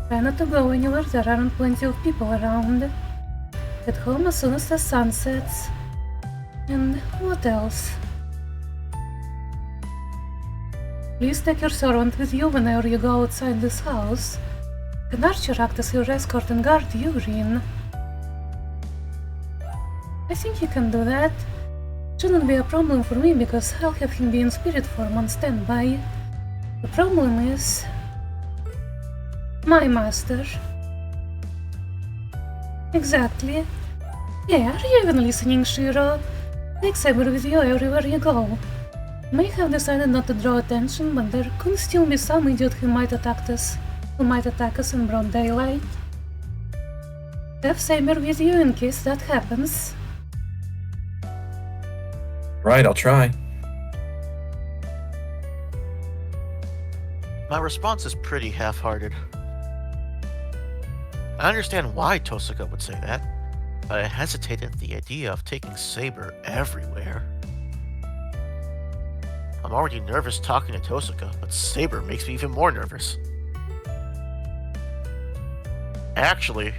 Try not to go anywhere there aren't plenty of people around. Get home as soon as the sun sets. And what else? Please take your servant with you whenever you go outside this house. Can Archer act as your escort and guard you, Rin? I think he can do that. Shouldn't be a problem for me because I'll have him be in spirit form on standby. The problem is... my master. Exactly. Yeah, are you even listening, Shiro? Take Saber with you everywhere you go. May have decided not to draw attention, but there could still be some idiot who might attack us in broad daylight. Have Saber with you in case that happens. Right, I'll try. My response is pretty half-hearted. I understand why Tosaka would say that, but I hesitate at the idea of taking Saber everywhere. I'm already nervous talking to Tosaka, but Saber makes me even more nervous. Actually,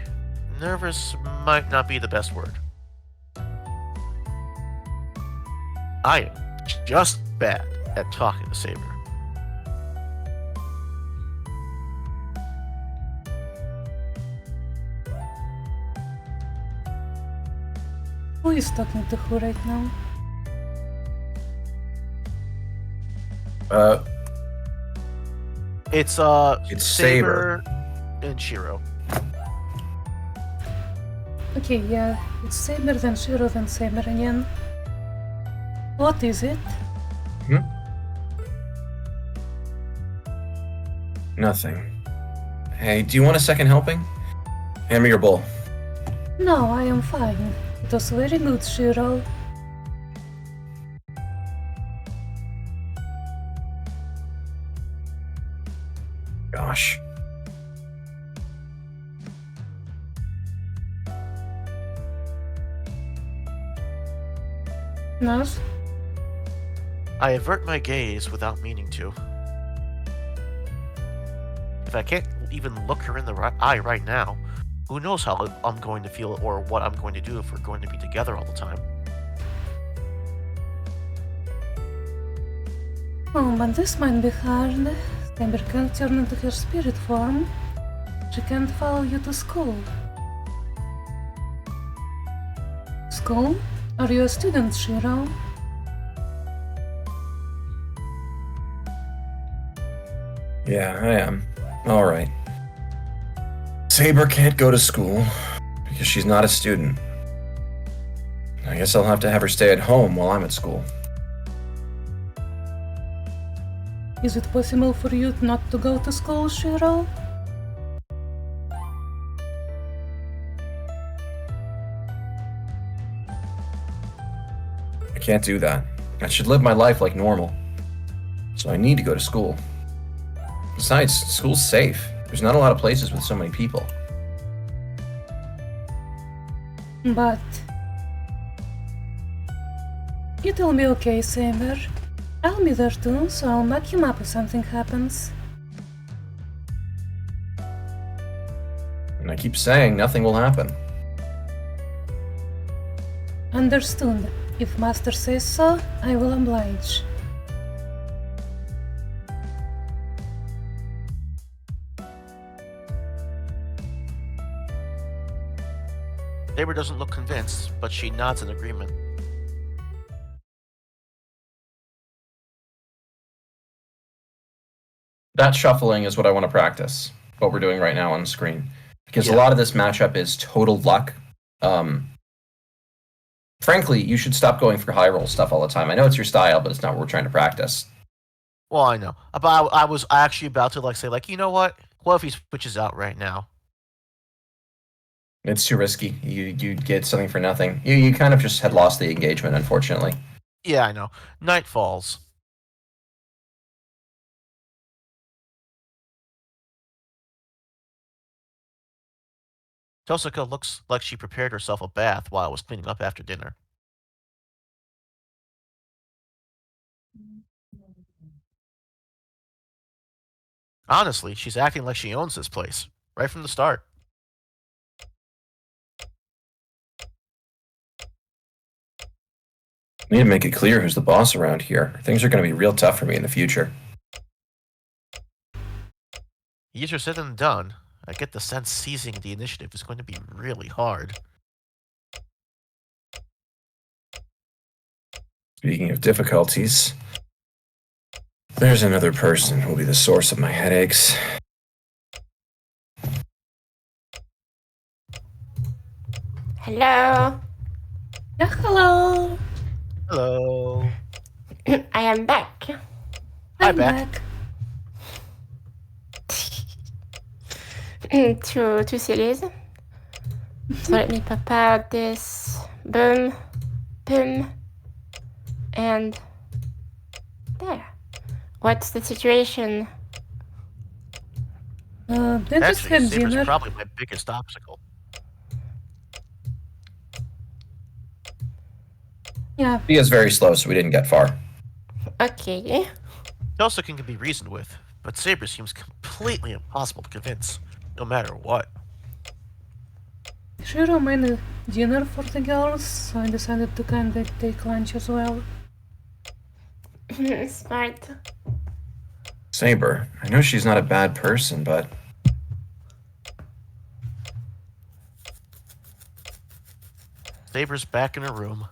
nervous might not be the best word. I am just bad at talking to Saber. Who is talking to who right now? It's It's Saber and Shiro. Okay, yeah, it's Saber, then Shiro, then Saber again. What is it? Nothing. Hey, do you want a second helping? Hand me your bowl. No, I am fine. It was very good, Shiro. Gosh. Naz? I avert my gaze without meaning to. If I can't even look her in the eye right now, who knows how I'm going to feel or what I'm going to do if we're going to be together all the time. Oh, but this might be hard. Saber can't turn into her spirit form. She can't follow you to school. School? Are you a student, Shiro? Yeah, I am. Alright. Saber can't go to school because she's not a student. I guess I'll have to have her stay at home while I'm at school. Is it possible for you not to go to school, Shiro? I can't do that. I should live my life like normal. So I need to go to school. Besides, school's safe. There's not a lot of places with so many people. But it'll be okay, Saber. I'll be there too, so I'll back him up if something happens. And I keep saying nothing will happen. Understood. If Master says so, I will oblige. Saber doesn't look convinced, but she nods in agreement. That shuffling is what I want to practice. What we're doing right now on the screen. Because a lot of this matchup is total luck. Frankly, you should stop going for high roll stuff all the time. I know it's your style, but it's not what we're trying to practice. Well, I know. But I was actually about to say, you know what? What if he switches out right now? It's too risky. You get something for nothing. You kind of just had lost the engagement, unfortunately. Yeah, I know. Night falls. Tosaka looks like she prepared herself a bath while I was cleaning up after dinner. Honestly, she's acting like she owns this place, right from the start. I need to make it clear who's the boss around here. Things are going to be real tough for me in the future. Easier said than done. I get the sense seizing the initiative is going to be really hard. Speaking of difficulties, there's another person who will be the source of my headaches. Hello. Yeah, hello! Hello. I am back. Hi, I'm back. Two series. So let me pop out this. Boom. Boom. And there. What's the situation? They just Actually, had Saber's dinner. probably my biggest obstacle. Yeah, He is very slow, so we didn't get far. Okay. Tosuke can be reasoned with, but Saber seems completely impossible to convince, no matter what. Shiro made a dinner for the girls, so I decided to kinda take lunch as well. Smart. Saber, I know she's not a bad person, but Saber's back in her room.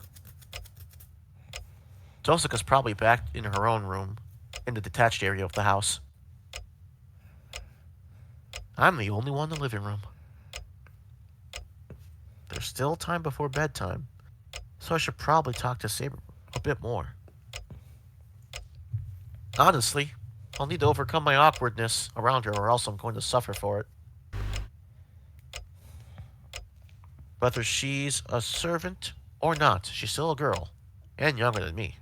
Tosuka's probably back in her own room, in the detached area of the house. I'm the only one in the living room. There's still time before bedtime, so I should probably talk to Saber a bit more. Honestly, I'll need to overcome my awkwardness around her or else I'm going to suffer for it. Whether she's a servant or not, she's still a girl, and younger than me.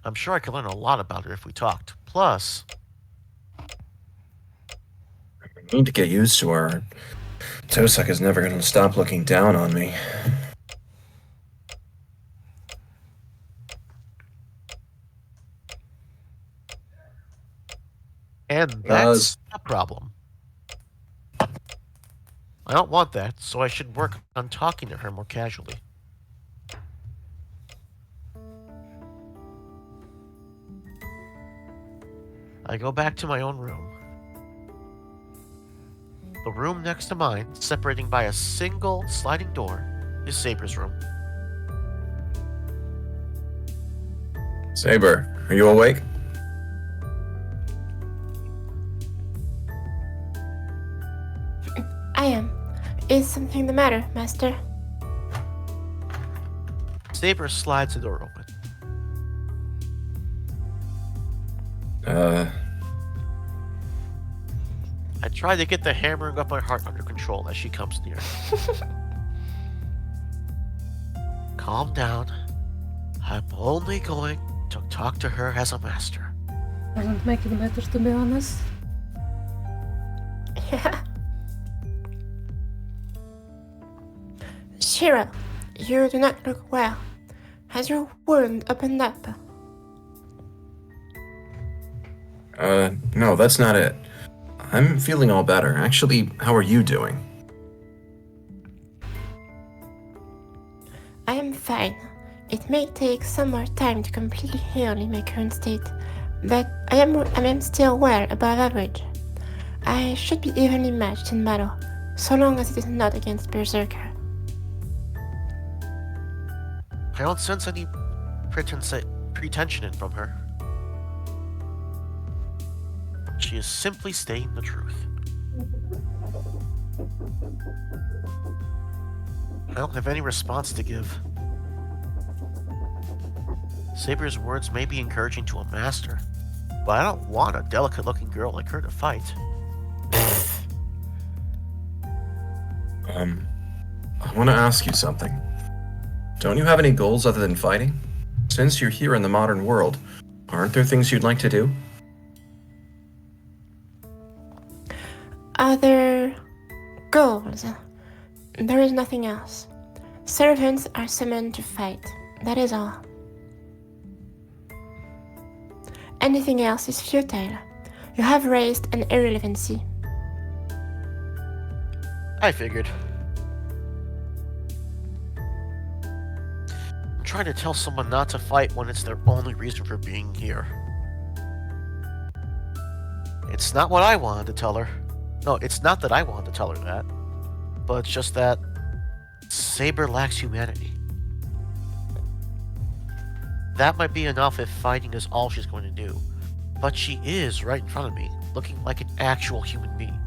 I'm sure I could learn a lot about her if we talked. Plus, I need to get used to her. Tosuke's never going to stop looking down on me. and that's a problem. I don't want that, so I should work on talking to her more casually. I go back to my own room. The room next to mine, separating by a single sliding door, is Saber's room. Saber, are you awake? I am. Is something the matter, Master? Saber slides the door open. I try to get the hammering of my heart under control as she comes near. Calm down. I'm only going to talk to her as a master. Doesn't make it better, to be honest. Yeah. Shiro, you do not look well. Has your wound opened up? No, that's not it. I'm feeling all better. Actually, how are you doing? I am fine. It may take some more time to completely heal in my current state, but I am still well above average. I should be evenly matched in battle, so long as it is not against Berserker. I don't sense any pretension from her. She is simply stating the truth. I don't have any response to give. Saber's words may be encouraging to a master, but I don't want a delicate-looking girl like her to fight. I want to ask you something. Don't you have any goals other than fighting? Since you're here in the modern world, aren't there things you'd like to do? Other goals. There is nothing else. Servants are summoned to fight. That is all. Anything else is futile. You have raised an irrelevancy. I figured. I'm trying to tell someone not to fight when it's their only reason for being here. It's not what I wanted to tell her. No, it's not that I wanted to tell her that, but it's just that Saber lacks humanity. That might be enough if fighting is all she's going to do, but she is right in front of me, looking like an actual human being.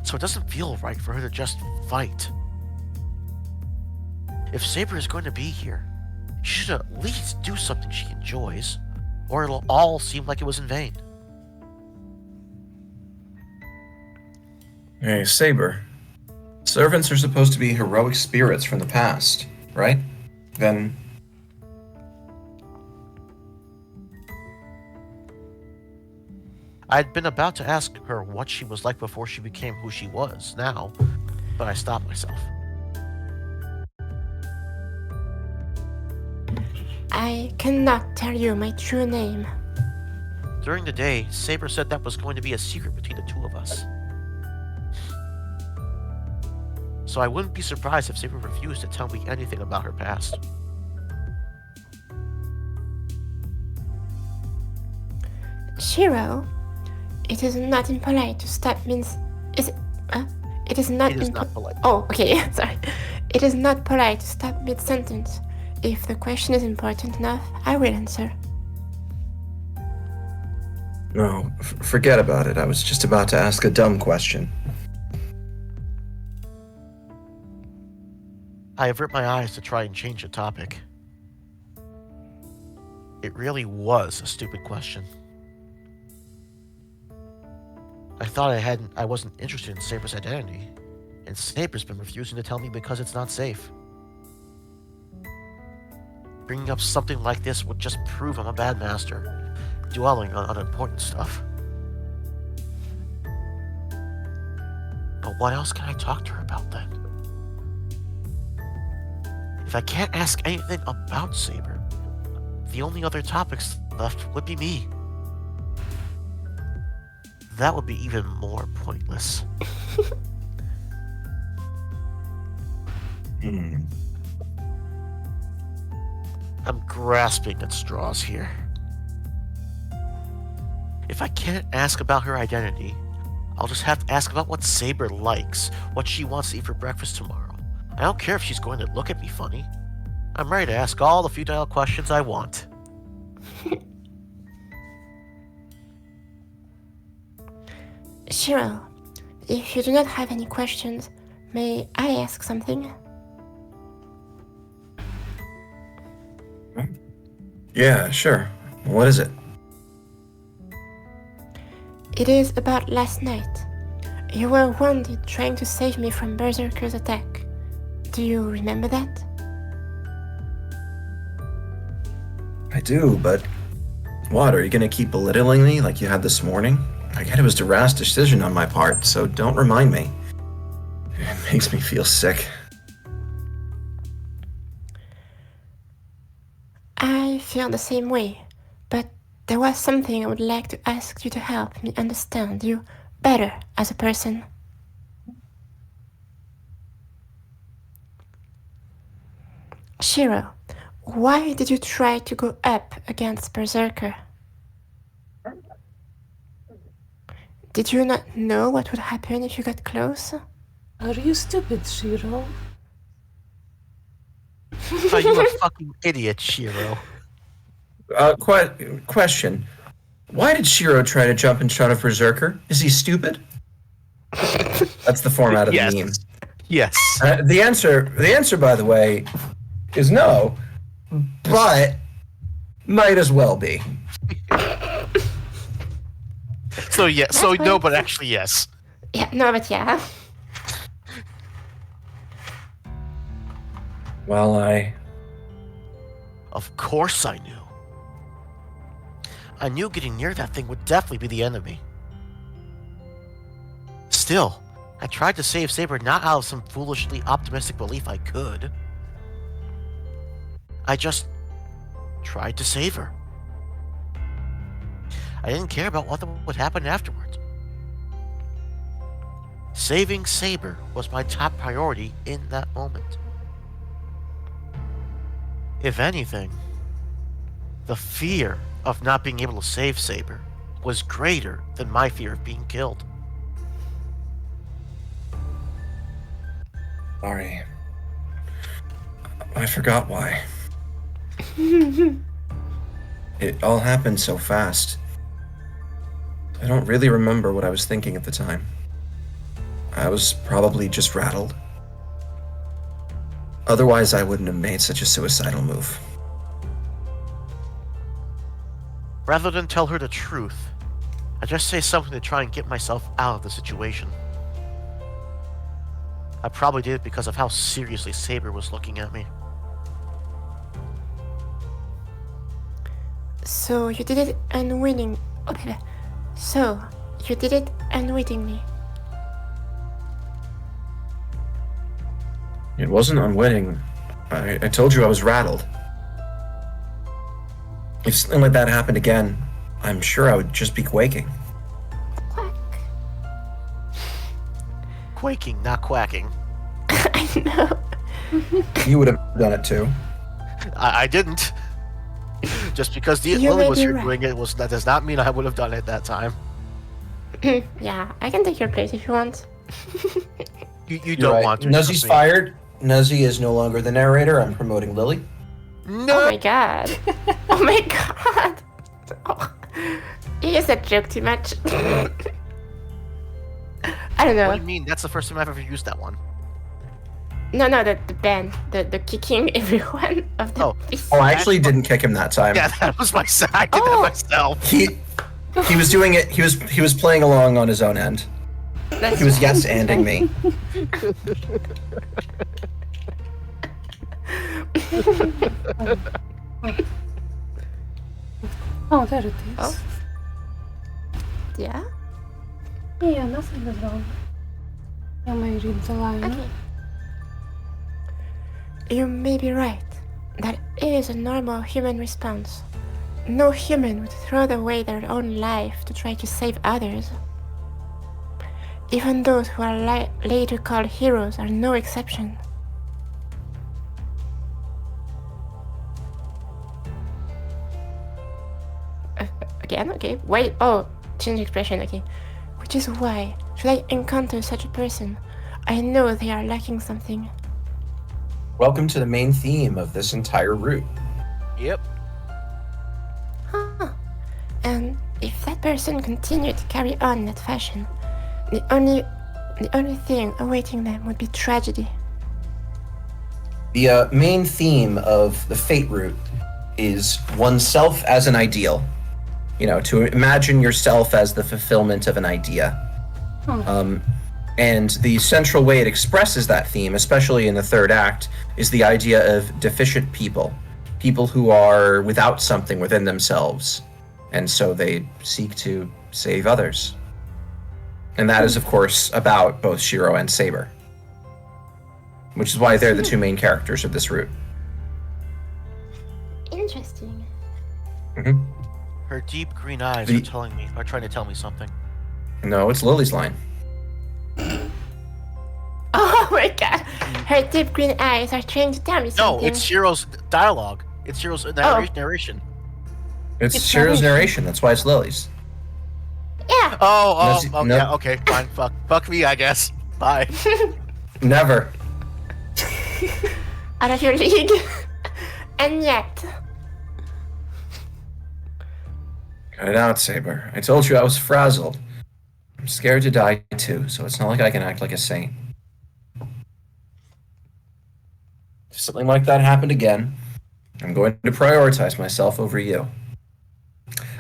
So it doesn't feel right for her to just fight. If Saber is going to be here, she should at least do something she enjoys, or it'll all seem like it was in vain. Hey, Saber. Servants are supposed to be heroic spirits from the past, right? Then... I'd been about to ask her what she was like before she became who she was now, but I stopped myself. I cannot tell you my true name. During the day, Saber said that was going to be a secret between the two of us. So I wouldn't be surprised if Saber refused to tell me anything about her past. Shiro, it is not impolite to stop means. It is not. It is not polite. Oh, okay. Sorry. It is not polite to stop mid-sentence. If the question is important enough, I will answer. No, forget about it. I was just about to ask a dumb question. I avert my eyes to try and change the topic. It really was a stupid question. I thought I wasn't interested in Saber's identity, and Saber's been refusing to tell me because it's not safe. Bringing up something like this would just prove I'm a bad master, dwelling on unimportant stuff. But what else can I talk to her about then? If I can't ask anything about Saber, the only other topics left would be me. That would be even more pointless. I'm grasping at straws here. If I can't ask about her identity, I'll just have to ask about what Saber likes, what she wants to eat for breakfast tomorrow. I don't care if she's going to look at me funny. I'm ready to ask all the futile questions I want. Shiro, if you do not have any questions, may I ask something? Yeah, sure. What is it? It is about last night. You were wounded trying to save me from Berserker's attack. Do you remember that? I do, but... What, are you gonna keep belittling me like you had this morning? I get it was a rash decision on my part, so don't remind me. It makes me feel sick. I feel the same way, but there was something I would like to ask you to help me understand you better as a person. Shiro, why did you try to go up against Berserker? Did you not know what would happen if you got close? Are you stupid, Shiro? Are you a fucking idiot, Shiro? Question. Why did Shiro try to jump in front of Berserker? Is he stupid? That's the format of Yes. the meme. Yes. The answer, by the way, is no, but might as well be. So yeah, so no, but actually yes. Yeah, no, but yeah. Well, Of course I knew. I knew getting near that thing would definitely be the end of me. Still, I tried to save Saber not out of some foolishly optimistic belief I could. I just tried to save her. I didn't care about what would happen afterwards. Saving Saber was my top priority in that moment. If anything, the fear of not being able to save Saber was greater than my fear of being killed. sorry. I forgot why. It all happened so fast. I don't really remember what I was thinking at the time. I was probably just rattled. Otherwise, I wouldn't have made such a suicidal move. Rather than tell her the truth, I just say something to try and get myself out of the situation. I probably did it because of how seriously Saber was looking at me. So you did it unwittingly. So you did it unwittingly. It wasn't unwitting. I told you I was rattled. If something like that happened again, I'm sure I would just be quaking. Quack. Quaking, not quacking. I know. You would have done it too. I didn't. Just because You Lily may was be here right. doing it, that does not mean I would have done it that time. Yeah, I can take your place if you want. You You're don't right. want to. Nuzzy's trust me. fired. Nuzzy is no longer the narrator. I'm promoting Lily. No. Oh my god. Oh my god. Oh. You use that joke too much. I don't What do know. you mean? That's the first time I've ever used that one. No, the ban. The kicking everyone of the Oh. beast. Oh, I actually didn't kick him that time. Yeah, that was my side. I did that myself. He was doing it. He was playing along on his own end. That's He was right. yes-anding me. Oh, there it is. Oh. Yeah? Yeah, nothing is wrong. You may read the line. Okay. You may be right. That is a normal human response. No human would throw away their own life to try to save others. Even those who are later called heroes are no exception. Again? Okay. Wait. Oh, change expression. Okay. Which is why, should I encounter such a person, I know they are lacking something. Welcome to the main theme of this entire route. Yep. Huh. And if that person continued to carry on in that fashion, the only thing awaiting them would be tragedy. The main theme of the Fate route is oneself as an ideal. You know, to imagine yourself as the fulfillment of an idea. And the central way it expresses that theme, especially in the third act, is the idea of deficient people. People who are without something within themselves. And so they seek to save others. And that is, of course, about both Shiro and Saber. Which is why they're the two main characters of this route. Interesting. hmm Her deep green eyes The- are trying to tell me something. No, it's Lily's line. Oh my god! Her deep green eyes are trying to tell me No, something. it's Shiro's dialogue. It's Shiro's narration. It's It's Shiro's narration. narration, that's why it's Lily's. Yeah! Oh, No, oh, no. yeah, okay, fine. Fuck me, I guess. Bye. Never. Out of your league. And yet. Cut it out, Saber. I told you I was frazzled. I'm scared to die too, so it's not like I can act like a saint. If something like that happened again, I'm going to prioritize myself over you.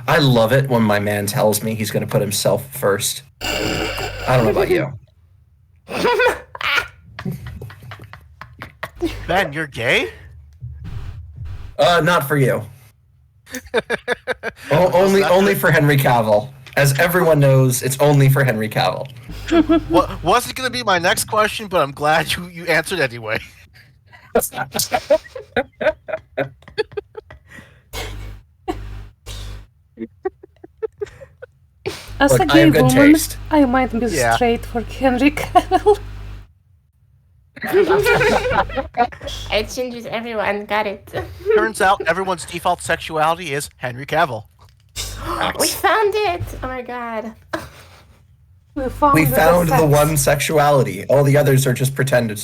I love it when my man tells me he's going to put himself first. I don't know about you. Ben, you're gay? Not for you. Only for Henry Cavill. As everyone knows, it's only for Henry Cavill. What wasn't gonna be my next question, but I'm glad you answered anyway. As Look, a I gay have good woman, taste. I might be Yeah. straight for Henry Cavill. It changes everyone, got it. Turns out everyone's default sexuality is Henry Cavill. We found it! Oh my god. We found, We found the sex. one sexuality. All the others are just pretended.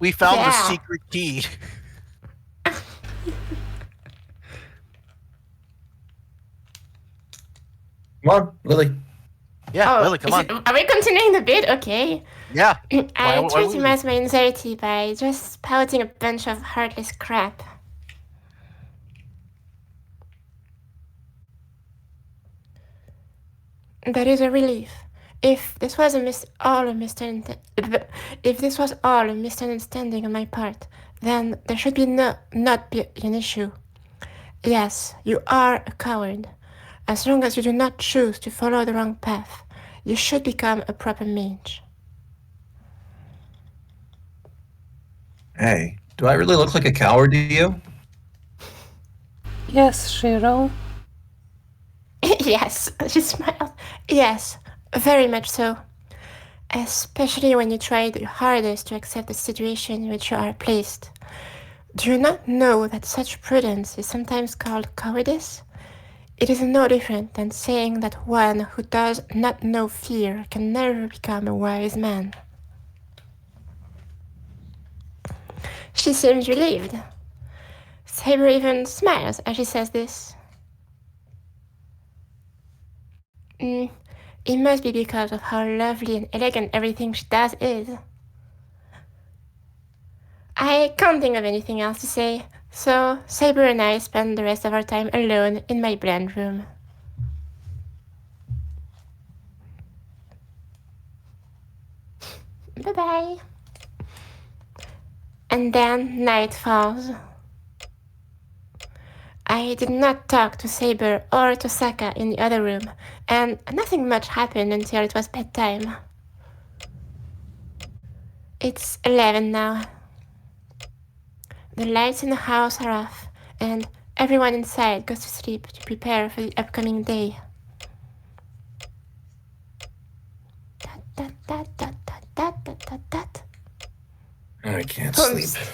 We found the Yeah. secret key. Come on, Lily. Yeah, Oh, Lily, come is on. it- are we continuing the bit? Okay. Yeah. I why try to wouldn't mask my anxiety by just spouting a bunch of heartless crap. That is a relief. If this was if this was all a misunderstanding on my part, then there should not be an issue. Yes, you are a coward. As long as you do not choose to follow the wrong path, you should become a proper mage. Hey, do I really look like a coward to you? Yes, Shiro. Yes, she smiled. Yes, very much so. Especially when you try your hardest to accept the situation in which you are placed. Do you not know that such prudence is sometimes called cowardice? It is no different than saying that one who does not know fear can never become a wise man. She seems relieved. Saber even smiles as she says this. It must be because of how lovely and elegant everything she does is. I can't think of anything else to say, so Saber and I spend the rest of our time alone in my blend room. Bye-bye. And then night falls. I did not talk to Saber or to Saka in the other room, and nothing much happened until it was bedtime. It's 11 now. The lights in the house are off, and everyone inside goes to sleep to prepare for the upcoming day. I can't Holmes. sleep.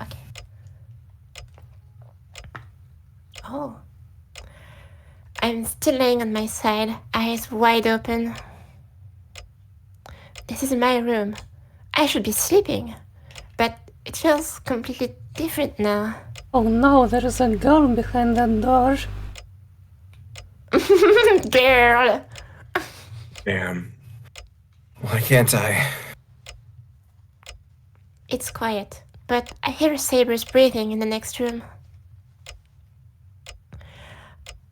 Okay. Oh. I'm still laying on my side, eyes wide open. This is my room. I should be sleeping, but it feels completely different now. Oh no, there is a girl behind that door. Girl! Damn. Why can't I? It's quiet, but I hear Saber's breathing in the next room.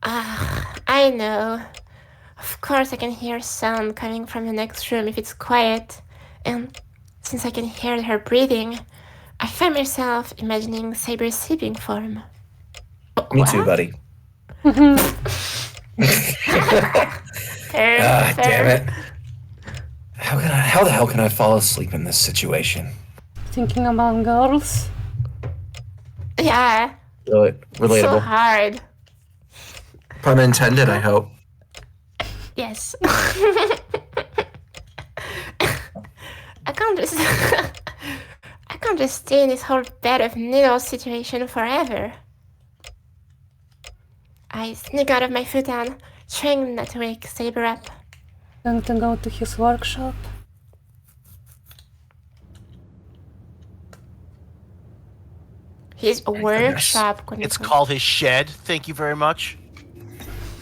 I know. Of course I can hear sound coming from the next room if it's quiet, and since I can hear her breathing, I find myself imagining Saber's sleeping form. Me too, buddy. Damn it. How the hell can I fall asleep in this situation? Thinking about girls. Yeah, Really so relatable. hard. Pun intended, I hope. Yes. I can't just stay in this whole bed of needles situation forever. I sneak out of my futon, trying not to wake Saber up. Going to go to his workshop. His workshop. quote It's unquote. called his shed. Thank you very much.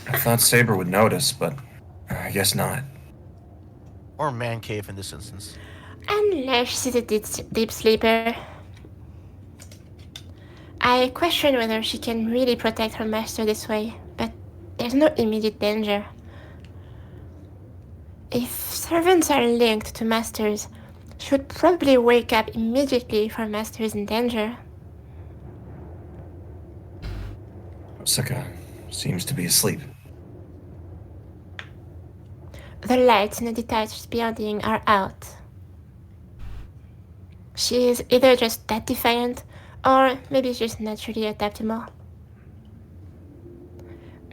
I thought Saber would notice, but I guess not. Or man cave in this instance. Unless she's a deep sleeper. I question whether she can really protect her master this way, but there's no immediate danger. If servants are linked to masters, she would probably wake up immediately if her master is in danger. Saka seems to be asleep. The lights in the detached building are out. She is either just that defiant, or maybe just naturally adaptable.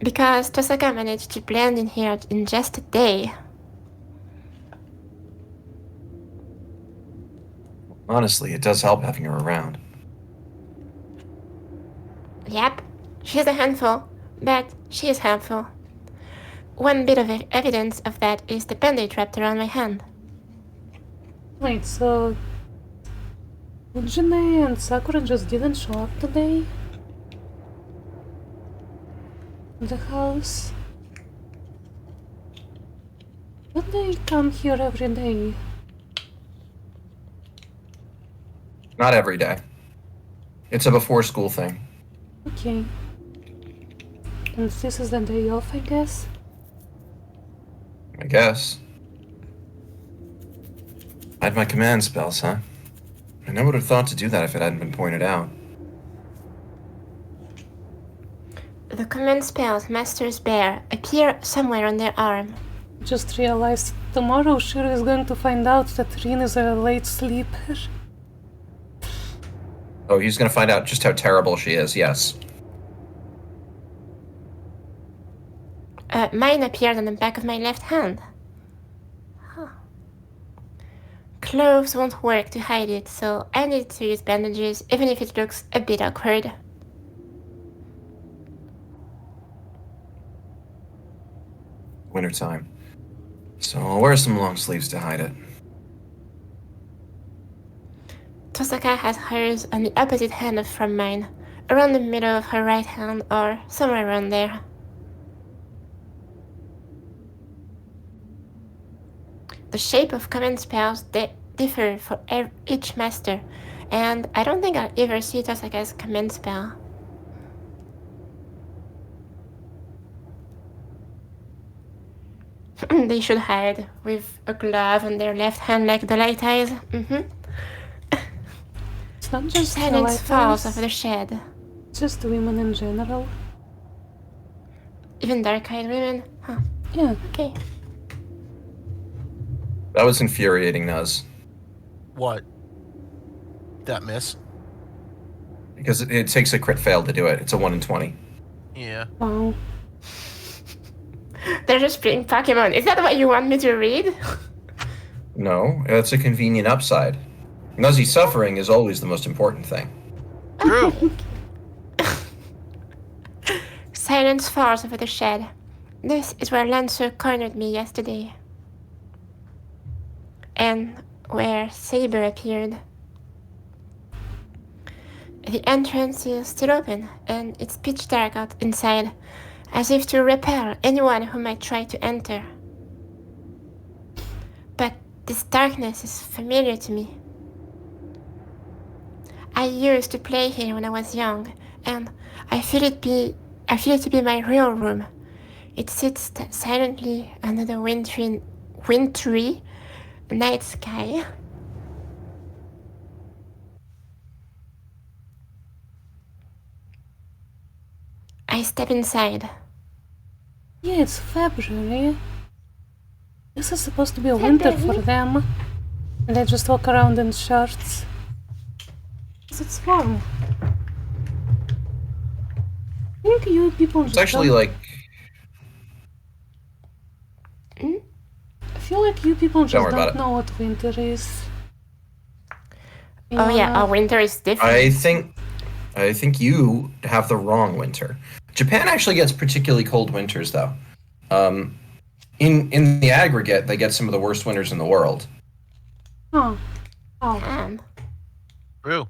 Because Tosaka managed to blend in here in just a day. Honestly, it does help having her around. Yep, she's a handful, but she is helpful. One bit of evidence of that is the bandage wrapped around my hand. Wait, so Ujine and Sakura just didn't show up today? The house? But they come here every day. Not every day. It's a before school thing. Okay. And this is the day off, I guess? I guess. I had my command spells, huh? I never would have thought to do that if it hadn't been pointed out. The command spells Master's Bear appear somewhere on their arm. Just realized tomorrow Shiro is going to find out that Rin is a late sleeper. Oh, he's gonna find out just how terrible she is, yes. Mine appeared on the back of my left hand. Huh. Clothes won't work to hide it, so I need to use bandages even if it looks a bit awkward. Wintertime. So I'll wear some long sleeves to hide it. Tosaka has hers on the opposite hand from mine, around the middle of her right hand or somewhere around there. The shape of command spells differ for each master, and I don't think I'll ever see Tosaka's command spell. They should hide with a glove on their left hand like the light eyes. It's not just the Silence falls lighthouse, over the shed. just women in general. Even dark-eyed women? Huh, Yeah, okay. That was infuriating, Nuz. What? That miss? Because it takes a crit fail to do it. It's a 1 in 20. Yeah. wow. They're just playing Pokemon. Is that what you want me to read? No, that's a convenient upside. Nuzzy suffering is always the most important thing. True. Silence falls over the shed. This is where Lancer cornered me yesterday. And where Saber appeared. The entrance is still open, and it's pitch dark out inside, as if to repel anyone who might try to enter. But this darkness is familiar to me. I used to play here when I was young, and I feel it to be my real room. It sits silently under the wintry night sky. I step inside. Yeah, it's February. This is supposed to be a winter for them. And they just walk around in shorts. 'Cause it's warm. I think you people just It's actually don't- like I feel like you people just worry about don't it. know what winter is. Oh yeah, our winter is different. I think you have the wrong winter. Japan actually gets particularly cold winters though. In the aggregate, they get some of the worst winters in the world. Oh. Oh. True.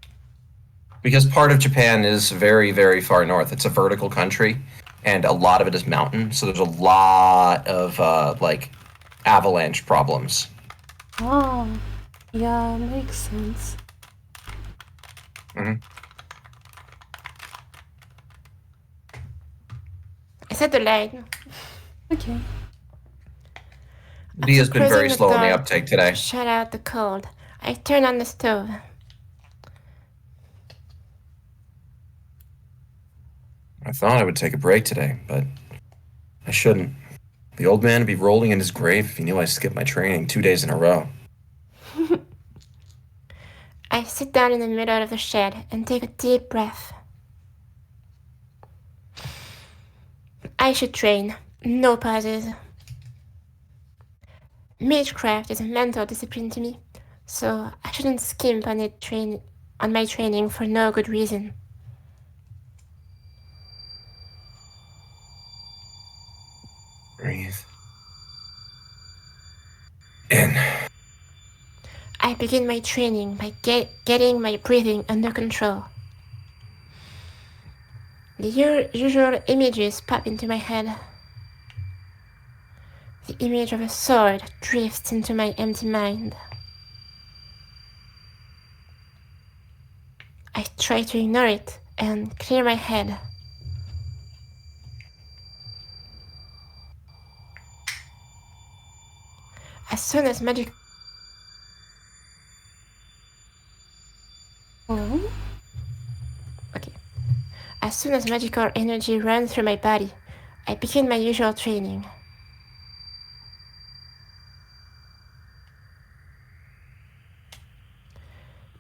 Because part of Japan is very, very far north. It's a vertical country, and a lot of it is mountain. So there's a lot of like avalanche problems. Oh. Yeah, makes sense. I set the light. Okay. D has been closing very the slow on the door. uptake today. Shut out the cold. I turn on the stove. I thought I would take a break today, but I shouldn't. The old man would be rolling in his grave if he knew I skipped my training 2 days in a row. I sit down in the middle of the shed and take a deep breath. I should train. No pauses. Magecraft is a mental discipline to me, so I shouldn't skimp on my training for no good reason. Breathe. In. I begin my training by getting my breathing under control. The usual images pop into my head. The image of a sword drifts into my empty mind. try to ignore it and clear my head. As soon as magic... Hello? Okay. As soon as magical energy runs through my body, I begin my usual training.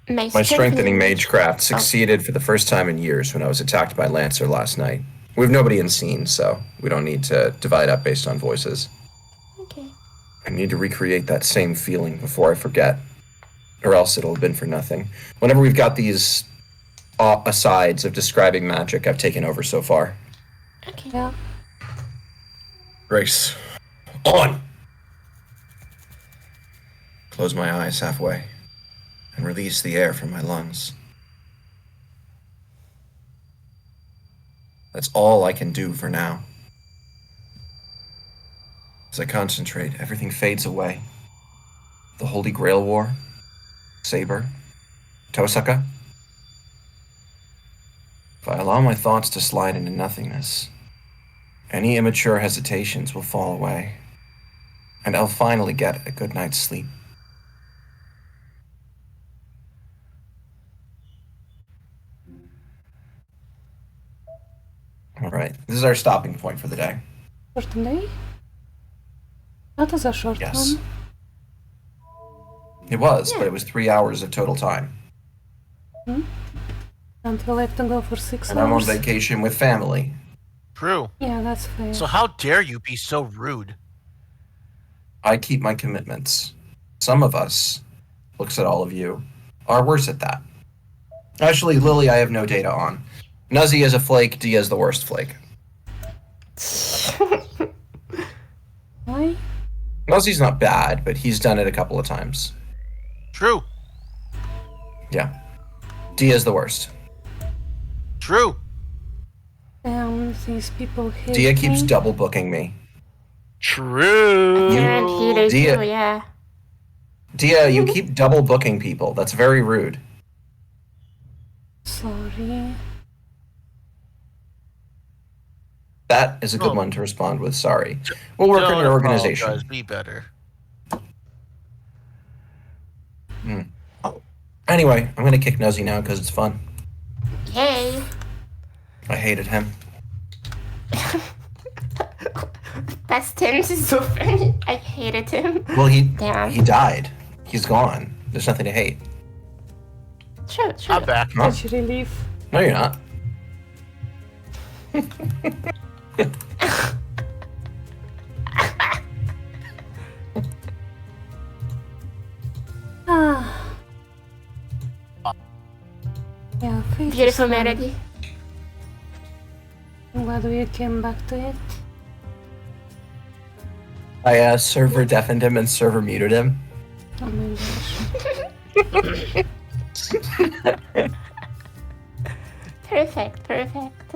My strengthening magecraft succeeded for the first time in years when I was attacked by Lancer last night. We have nobody in scene, so we don't need to divide up based on voices. Okay. I need to recreate that same feeling before I forget, or else it'll have been for nothing. Whenever we've got these asides of describing magic, I've taken over so far. Okay. Yeah. Grace, on! Close my eyes halfway and release the air from my lungs. That's all I can do for now. As I concentrate, everything fades away. The Holy Grail War, Saber, Tosaka. If I allow my thoughts to slide into nothingness, any immature hesitations will fall away, and I'll finally get a good night's sleep. All right, this is our stopping point for the day. Short day? That was a short Yes. one. It was, but it was 3 hours of total time. And we like to go for 6 And I'm on hours. vacation with family. True. Yeah, that's fair. So how dare you be so rude? I keep my commitments. Some of us, looks at all of you, are worse at that. Actually, Lily, I have no data on. Nuzzy is a flake, Dia is the worst flake. Why? Nuzzy's not bad, but he's done it a couple of times. True. Yeah. Dia is the worst. True. These people hate Dia keeps me. double booking me. True. Apparently they Dia- do, yeah. Dia, you keep double booking people. That's very rude. Sorry. That is a good Oh. one to respond with, sorry. We'll work on Don't your organization. apologize, be better. Anyway, I'm gonna kick Nuzzy now because it's fun. Yay! I hated him. Past tense is so funny. I hated him. Well, he Damn. died. He's gone. There's nothing to hate. True, true. I'm back. Huh? Such relief. No, you're not. Ah. Yeah, fate is Beautiful fun. melody. I'm glad we came back to it. I server deafened him and server muted him. Oh my gosh. Perfect, perfect.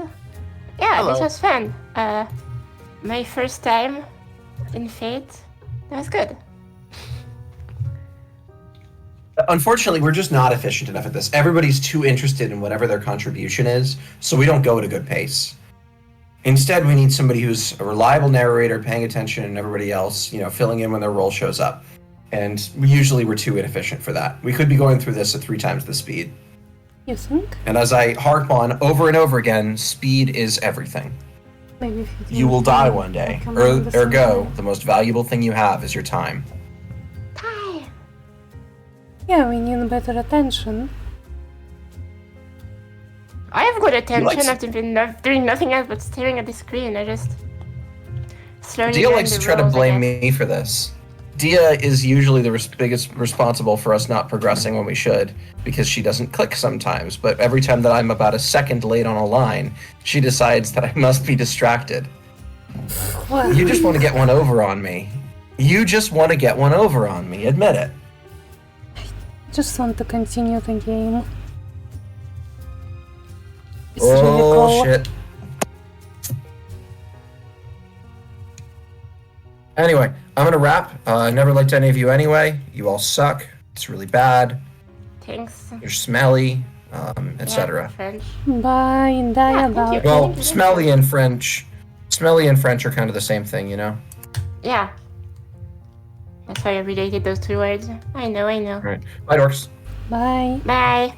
Yeah, this Hello. was fun. My first time in Fate. That was good. Unfortunately, we're just not efficient enough at this. Everybody's too interested in whatever their contribution is, so we don't go at a good pace. Instead, we need somebody who's a reliable narrator, paying attention, and everybody else, filling in when their role shows up. And we're too inefficient for that. We could be going through this at 3 times the speed. You think? And as I harp on over and over again, speed is everything. Maybe if You will didn't die think one day. I come around the same Ergo, way. the most valuable thing you have is your time. Time. Yeah, we need better attention. I have good attention. likes- I've been doing nothing else but staring at the screen. I just slowly. Dia learn likes the to try to roles, I blame guess. me for this. Dia is usually the biggest responsible for us not progressing when we should, because she doesn't click sometimes. But every time that I'm about a second late on a line, she decides that I must be distracted. Well, You just want to get one over on me. You just want to get one over on me. Admit it. just want to continue the game. It's really Oh, cool. shit. Anyway, I'm gonna wrap. I never liked any of you anyway. You all suck. It's really bad. Thanks. You're smelly. etc. French. Bye, and die Yeah, thank about. you. Well, smelly and French are kind of the same thing, you know. Yeah. That's why I related those two words. I know. Right. Bye, dorks. Bye. Bye.